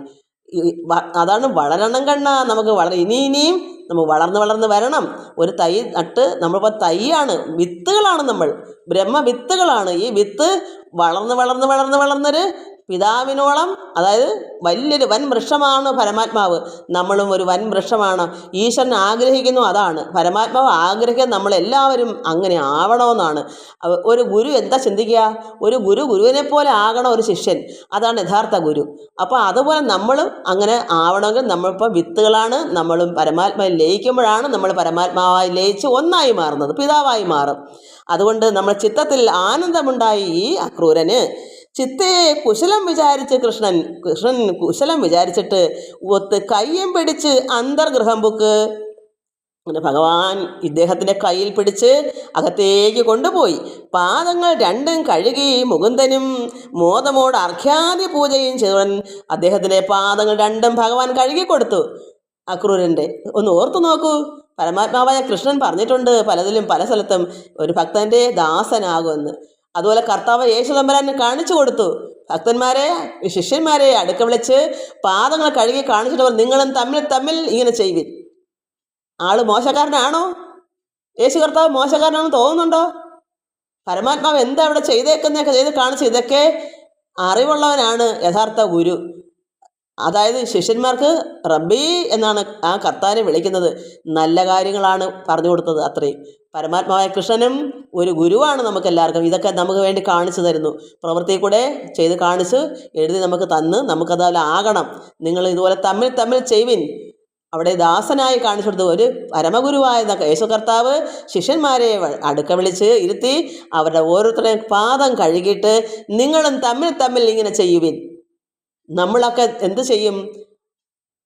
അതാണ് വളരണം കണ്ണ. നമുക്ക് ഇനിയും നമുക്ക് വളർന്ന് വരണം. ഒരു തൈ നട്ട് നമ്മളിപ്പോൾ തൈയാണ്, വിത്തുകളാണ് നമ്മൾ, ബ്രഹ്മവിത്തുകളാണ്. ഈ വിത്ത് വളർന്നൊരു പിതാവിനോളം, അതായത് വലിയൊരു വൻ വൃക്ഷമാണ് പരമാത്മാവ്. നമ്മളും ഒരു വൻ വൃക്ഷമാണ്. ഈശ്വരൻ ആഗ്രഹിക്കുന്നു അതാണ്. പരമാത്മാവ് ആഗ്രഹിക്കുന്നത് നമ്മളെല്ലാവരും അങ്ങനെ ആവണമെന്നാണ്. ഒരു ഗുരു എന്താ ചിന്തിക്കുക? ഒരു ഗുരുവിനെ പോലെ ആകണം ഒരു ശിഷ്യൻ. അതാണ് യഥാർത്ഥ ഗുരു. അപ്പോൾ അതുപോലെ നമ്മൾ അങ്ങനെ ആവണമെങ്കിൽ നമ്മളിപ്പോൾ വിത്തുകളാണ്. നമ്മളും പരമാത്മാവിൽ ലയിക്കുമ്പോഴാണ് നമ്മൾ പരമാത്മാവായി ലയിച്ച് ഒന്നായി മാറുന്നത്, പിതാവായി മാറും. അതുകൊണ്ട് നമ്മൾ ചിത്തത്തിൽ ആനന്ദമുണ്ടായി ഈ അക്രൂരന്. ചിത്തേ കുശലം വിചാരിച്ച് കൃഷ്ണൻ കുശലം വിചാരിച്ചിട്ട് ഒത്ത് കയ്യും പിടിച്ച് അന്തർഗൃഹം ബുക്ക്. അങ്ങനെ ഭഗവാൻ ഇദ്ദേഹത്തിൻ്റെ കയ്യിൽ പിടിച്ച് അകത്തേക്ക് കൊണ്ടുപോയി. പാദങ്ങൾ രണ്ടും കഴുകി മുകുന്ദനും മോദമോട് അർഘ്യാദി പൂജയും ചെയ്തവൻ അദ്ദേഹത്തിൻ്റെ പാദങ്ങൾ രണ്ടും ഭഗവാൻ കഴുകി കൊടുത്തു. അക്രൂരൻ്റെ ഒന്ന് ഓർത്തു നോക്കൂ. പരമാത്മാവായ കൃഷ്ണൻ പറഞ്ഞിട്ടുണ്ട് പലതിലും പല സ്ഥലത്തും ഒരു ഭക്തൻ്റെ ദാസനാകുമെന്ന്. അതുപോലെ കർത്താവ് യേശു തമ്പുരാൻ കാണിച്ചു കൊടുത്തു. ഭക്തന്മാരെ, ശിഷ്യന്മാരെ അടുക്ക വിളിച്ച് പാദങ്ങൾ കഴുകി കാണിച്ചിട്ട് നിങ്ങളും തമ്മിൽ ഇങ്ങനെ ചെയ്യുവിൻ. ആള് മോശക്കാരനാണോ? യേശു കർത്താവ് മോശക്കാരനാണെന്ന് തോന്നുന്നുണ്ടോ? പരമാത്മാവ് എന്താ അവിടെ ചെയ്തേക്കുന്നതൊക്കെ ചെയ്ത് കാണിച്ച് ഇതൊക്കെ അറിവുള്ളവനാണ് യഥാർത്ഥ ഗുരു. അതായത് ശിഷ്യന്മാർക്ക് റബ്ബി എന്നാണ് ആ കർത്താവിനെ വിളിക്കുന്നത്. നല്ല കാര്യങ്ങളാണ് പറഞ്ഞു കൊടുത്തത്. അത്രയും പരമാത്മാവായ കൃഷ്ണനും ഒരു ഗുരുവാണ് നമുക്കെല്ലാവർക്കും. ഇതൊക്കെ നമുക്ക് വേണ്ടി കാണിച്ചു തരുന്നു. പ്രവൃത്തി കൂടെ ചെയ്ത് കാണിച്ച് എഴുതി നമുക്ക് തന്ന് നമുക്കതുപോലെ ആകണം. നിങ്ങൾ ഇതുപോലെ തമ്മിൽ ചെയ്യുവിൻ. അവിടെ ദാസനായി കാണിച്ചു കൊടുത്തു ഒരു പരമഗുരുവായ യേശു കർത്താവ് ശിഷ്യന്മാരെ അടുക്ക വിളിച്ച് ഇരുത്തി അവരുടെ ഓരോരുത്തരുടെയും പാദം കഴുകിയിട്ട് നിങ്ങളും തമ്മിൽ ഇങ്ങനെ ചെയ്യുവിൻ. നമ്മളൊക്കെ എന്ത് ചെയ്യും?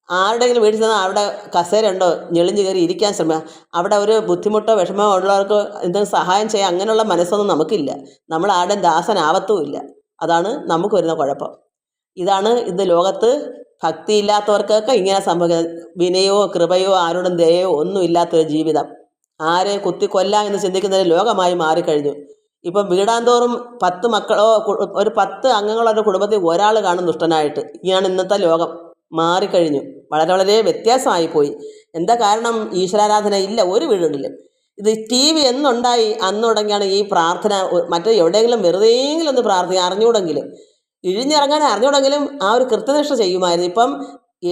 ആരുടെയെങ്കിലും വീട്ടിൽ ചെന്നാൽ അവിടെ കസേര ഉണ്ടോ, ഞെളിഞ്ഞ് കയറി ഇരിക്കാൻ ശ്രമിക്കുക. അവിടെ ഒരു ബുദ്ധിമുട്ടോ വിഷമോ ഉള്ളവർക്ക് എന്തെങ്കിലും സഹായം ചെയ്യാൻ അങ്ങനെയുള്ള മനസ്സൊന്നും നമുക്കില്ല. നമ്മൾ ആരുടെയും ദാസനാവത്തുമില്ല. അതാണ് നമുക്ക് വരുന്ന കുഴപ്പം. ഇതാണ് ഇത് ലോകത്ത് ഭക്തിയില്ലാത്തവർക്കൊക്കെ ഇങ്ങനെ സംഭവിക്കുന്നത്. വിനയോ കൃപയോ ആരോടും ദയയോ ഒന്നും ഇല്ലാത്തൊരു ജീവിതം. ആരെ കുത്തിക്കൊല്ലാം എന്ന് ചിന്തിക്കുന്ന ലോകമായി മാറിക്കഴിഞ്ഞു. ഇപ്പം വീടാന്തോറും 10 മക്കളോ ഒരു 10 അംഗങ്ങളോ ഒരു കുടുംബത്തിൽ ഒരാൾ കാണും ദുഷ്ടനായിട്ട്. ഇങ്ങനെയാണ് ഇന്നത്തെ ലോകം മാറിക്കഴിഞ്ഞു. വളരെ വ്യത്യാസമായിപ്പോയി. എന്താ കാരണം? ഈശ്വരാരാധന ഇല്ല ഒരു വീടുകളിലും. ഇത് TV എന്നുണ്ടായി അന്ന് തുടങ്ങിയാണ് ഈ പ്രാർത്ഥന. മറ്റേ എവിടെയെങ്കിലും വെറുതെയെങ്കിലും ഒന്ന് പ്രാർത്ഥിക്കുക, അറിഞ്ഞുകൂടെങ്കിലും ഇഴിഞ്ഞിറങ്ങാൻ അറിഞ്ഞുകൂടെങ്കിലും ആ ഒരു കൃത്യനിഷ്ഠ ചെയ്യുമായിരുന്നു. ഇപ്പം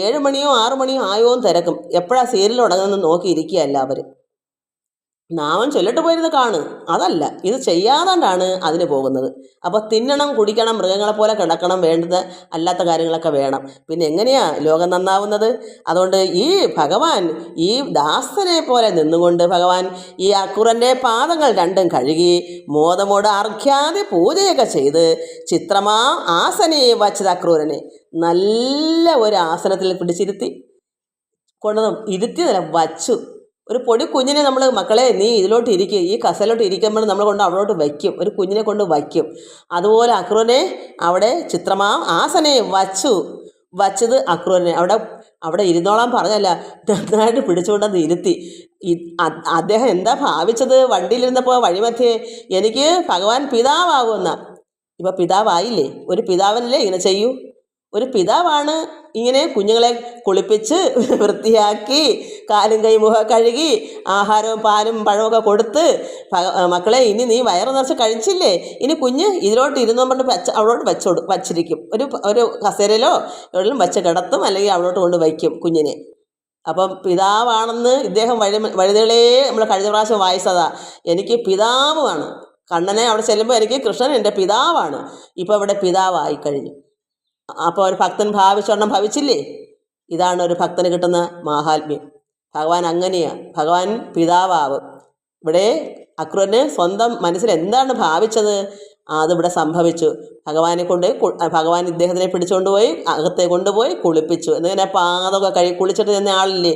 7 മണിയോ 6 മണിയോ ആയോ തിരക്കും. എപ്പോഴാണ് സീരിയൽ തുടങ്ങുന്നത് നോക്കിയിരിക്കുക എല്ലാവരും. നാമം ചൊല്ലിട്ട് പോയിരുന്ന് കാണും. അതല്ല, ഇത് ചെയ്യാതാണ്ടാണ് അതിന് പോകുന്നത്. അപ്പോൾ തിന്നണം, കുടിക്കണം, മൃഗങ്ങളെ പോലെ കിടക്കണം, വേണ്ടത് അല്ലാത്ത കാര്യങ്ങളൊക്കെ വേണം. പിന്നെ എങ്ങനെയാ ലോകം നന്നാവുന്നത്? അതുകൊണ്ട് ഈ ഭഗവാൻ ഈ ദാസനെ പോലെ നിന്നുകൊണ്ട് ഭഗവാൻ ഈ അക്രൂരൻ്റെ പാദങ്ങൾ രണ്ടും കഴുകി മോദമോട് അർഘ്യാദി പൂജയൊക്കെ ചെയ്ത് ചിത്രമാ ആസനെ വച്ചത് അക്രൂരനെ നല്ല ഒരു ആസനത്തിൽ പിടിച്ചിരുത്തി കൊണ്ടതും ഇരുത്തിയതല്ല വച്ചു. ഒരു പൊടി കുഞ്ഞിനെ നമ്മൾ മക്കളെ നീ ഇതിലോട്ട് ഇരിക്കുക, ഈ കസലോട്ട് ഇരിക്കുമ്പോൾ നമ്മൾ കൊണ്ട് അവിടോട്ട് വയ്ക്കും, ഒരു കുഞ്ഞിനെ കൊണ്ട് വയ്ക്കും. അതുപോലെ അക്രൂരനെ അവിടെ ചിത്രമാം ആസനെ വച്ചത് അക്രൂരനെ അവിടെ ഇരുന്നോളാൻ പറഞ്ഞല്ല, നന്നായിട്ട് പിടിച്ചുകൊണ്ടെന്ന് ഇരുത്തി. അദ്ദേഹം എന്താ ഭാവിച്ചത്? വണ്ടിയിലിരുന്നപ്പോൾ വഴിമധ്യേ എനിക്ക് ഭഗവാൻ പിതാവാകുമെന്ന. ഇപ്പം പിതാവായില്ലേ? ഒരു പിതാവിനല്ലേ ഇങ്ങനെ ചെയ്യൂ? ഒരു പിതാവാണ് ഇങ്ങനെ കുഞ്ഞുങ്ങളെ കുളിപ്പിച്ച് വൃത്തിയാക്കി കാലും കൈ മുഖം കഴുകി ആഹാരവും പാലും പഴമൊക്കെ കൊടുത്ത് മക്കളെ ഇനി നീ വയറ് നിറച്ച് കഴിച്ചില്ലേ, ഇനി കുഞ്ഞ് ഇതിലോട്ട് ഇരുന്നു പറഞ്ഞ് അവളോട്ട് വച്ചിരിക്കും. ഒരു കസേരയിലോ എവിടെയും വച്ച് കിടത്തും, അല്ലെങ്കിൽ അവളോട്ട് കൊണ്ട് വയ്ക്കും കുഞ്ഞിനെ. അപ്പം പിതാവാണെന്ന് ഇദ്ദേഹം വഴുതകളേ നമ്മൾ കഴിഞ്ഞ പ്രാവശ്യം വായിച്ചതാ. എനിക്ക് പിതാവുമാണ്. കണ്ണനെ അവിടെ ചെല്ലുമ്പോൾ എനിക്ക് കൃഷ്ണൻ എൻ്റെ പിതാവാണ്. ഇപ്പോൾ ഇവിടെ പിതാവായി കഴിഞ്ഞു. അപ്പോൾ ഒരു ഭക്തൻ ഭാവിച്ചൊരെണ്ണം ഭവിച്ചില്ലേ? ഇതാണ് ഒരു ഭക്തന് കിട്ടുന്ന മാഹാത്മ്യം. ഭഗവാൻ അങ്ങനെയാണ്, ഭഗവാൻ പിതാവാവും. ഇവിടെ അക്രൂരന് സ്വന്തം മനസ്സിൽ എന്താണ് ഭാവിച്ചത് അതിവിടെ സംഭവിച്ചു. ഭഗവാൻ ഇദ്ദേഹത്തിനെ പിടിച്ചുകൊണ്ടുപോയി അകത്തെ കൊണ്ടുപോയി കുളിപ്പിച്ചു. എന്നിങ്ങനെ പാദമൊക്കെ കുളിച്ചിട്ട് ചെന്ന ആളില്ലേ,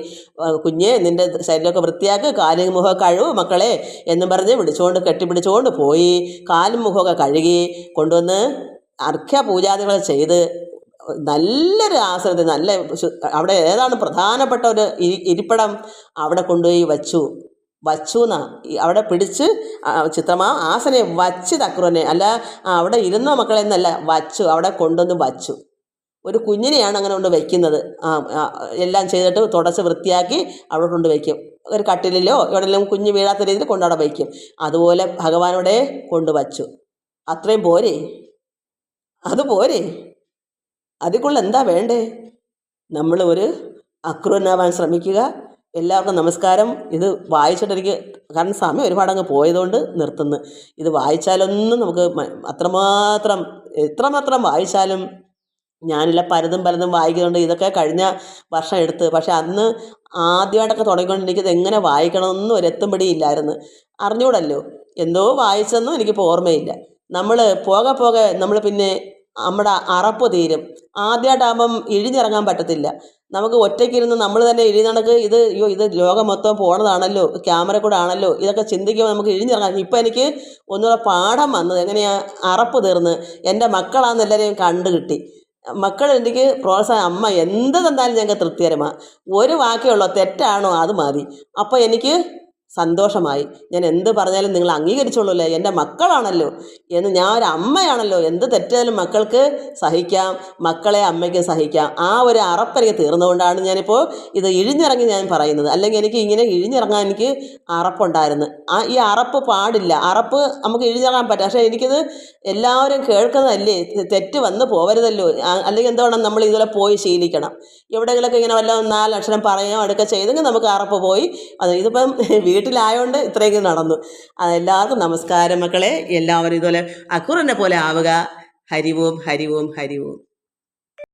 കുഞ്ഞ് നിൻ്റെ ശരീരമൊക്കെ വൃത്തിയാക്ക്, കാലും മുഖമൊക്കെ കഴുകു മക്കളെ എന്നും പറഞ്ഞ് കെട്ടിപ്പിടിച്ചുകൊണ്ട് പോയി കാലും മുഖമൊക്കെ കഴുകി കൊണ്ടുവന്ന് അർഘ്യപൂജാദികൾ ചെയ്ത് നല്ലൊരു ആസനത്തിൽ അവിടെ ഏതാണ് പ്രധാനപ്പെട്ട ഒരു ഇരിപ്പിടം അവിടെ കൊണ്ടുപോയി വച്ചു എന്നാ അവിടെ പിടിച്ച് ചിത്രമാ ആസനെ വച്ച് അക്രൂരനെ അല്ല അവിടെ ഇരുന്നോ മക്കളെ എന്നല്ല, അവിടെ കൊണ്ടുവന്ന് വച്ചു. ഒരു കുഞ്ഞിനെയാണ് അങ്ങനെ കൊണ്ട് വയ്ക്കുന്നത്. എല്ലാം ചെയ്തിട്ട് തുടച്ച് വൃത്തിയാക്കി അവിടെ കൊണ്ട് വയ്ക്കും. ഒരു കട്ടിലിലോ എവിടെയെങ്കിലും കുഞ്ഞ് വീഴാത്ത രീതിയിൽ കൊണ്ടവിടെ വയ്ക്കും. അതുപോലെ ഭഗവാനോടെ കൊണ്ടുവച്ചു. അത്രയും പോരെ? അതുപോരെ? അതിക്കുള്ള എന്താ വേണ്ടേ? നമ്മൾ ഒരു അക്രൂരനാവാൻ ശ്രമിക്കുക. എല്ലാവർക്കും നമസ്കാരം. ഇത് വായിച്ചിട്ടെനിക്ക് കാരണം സമയം ഒരുപാടങ്ങ് പോയതുകൊണ്ട് നിർത്തുന്നു. ഇത് വായിച്ചാലൊന്നും നമുക്ക് എത്രമാത്രം വായിച്ചാലും ഞാനില്ല പലതും വായിക്കുന്നുണ്ട്. ഇതൊക്കെ കഴിഞ്ഞ വർഷം എടുത്ത്, പക്ഷെ അന്ന് ആദ്യമായിട്ടൊക്കെ തുടങ്ങിക്കൊണ്ട് എനിക്കിത് എങ്ങനെ വായിക്കണമെന്നും ഒരെത്തും പിടിയില്ലായിരുന്നു. അറിഞ്ഞൂടല്ലോ, എന്തോ വായിച്ചെന്നും എനിക്കിപ്പോൾ ഓർമ്മയില്ല. നമ്മൾ പോകെ നമ്മൾ പിന്നെ നമ്മുടെ അറപ്പ് തീരും. ആദ്യമായിട്ടാകുമ്പം ഇഴിഞ്ഞിറങ്ങാൻ പറ്റത്തില്ല. നമുക്ക് ഒറ്റയ്ക്കിരുന്ന് നമ്മൾ തന്നെ ഇഴിഞ്ഞണക്ക് ഇത് ലോകം മൊത്തം പോണതാണല്ലോ, ക്യാമറ കൂടെ ആണല്ലോ, ഇതൊക്കെ ചിന്തിക്കുമ്പോൾ നമുക്ക് ഇഴിഞ്ഞിറങ്ങാം. ഇപ്പം എനിക്ക് ഒന്നുകൂടെ പാഠം വന്നത് എങ്ങനെയാണ് അറപ്പ് തീർന്ന് എൻ്റെ മക്കളാണെന്ന് എല്ലാവരെയും കണ്ടു കിട്ടി. മക്കൾ എനിക്ക് പ്രോത്സാഹനം, അമ്മ എന്ത് തന്നാലും ഞങ്ങൾക്ക് തൃപ്തികരമാണ്, ഒരു വാക്കേ ഉള്ളൂ, തെറ്റാണോ അത് മതി. അപ്പോൾ എനിക്ക് സന്തോഷമായി. ഞാൻ എന്ത് പറഞ്ഞാലും നിങ്ങൾ അംഗീകരിച്ചോളൂല്ലേ, എൻ്റെ മക്കളാണല്ലോ എന്ന്. ഞാൻ ഒരു അമ്മയാണല്ലോ, എന്ത് തെറ്റാലും മക്കൾക്ക് സഹിക്കാം, മക്കളെ അമ്മയ്ക്ക് സഹിക്കാം. ആ ഒരു അറപ്പെനിക്ക് തീർന്നുകൊണ്ടാണ് ഞാനിപ്പോൾ ഇത് ഇഴിഞ്ഞിറങ്ങി ഞാൻ പറയുന്നത്. അല്ലെങ്കിൽ എനിക്ക് ഇങ്ങനെ ഇഴിഞ്ഞിറങ്ങാൻ എനിക്ക് അറപ്പുണ്ടായിരുന്നു. ഈ അറപ്പ് പാടില്ല. അറപ്പ് നമുക്ക് ഇഴിഞ്ഞിറങ്ങാൻ പറ്റും, പക്ഷേ എനിക്കിത് എല്ലാവരും കേൾക്കുന്നതല്ലേ, തെറ്റ് വന്ന് പോവരുതല്ലോ. അല്ലെങ്കിൽ എന്തുവേണം, നമ്മൾ ഇതുപോലെ പോയി ശീലിക്കണം. എവിടെയെങ്കിലൊക്കെ ഇങ്ങനെ വല്ല 4 അക്ഷരം പറയുകയോ അടുക്ക ചെയ്തെങ്കിൽ നമുക്ക് അറപ്പ് പോയി. ഇതിപ്പം വീട്ടിലായോണ്ട് ഇത്രയൊക്കെ നടന്നു. എല്ലാവർക്കും നമസ്കാരം മക്കളെ. എല്ലാവരും ഇതുപോലെ അക്രൂരനെ പോലെ ആവുക. ഹരി ഓം ഹരി ഓം ഹരി ഓം.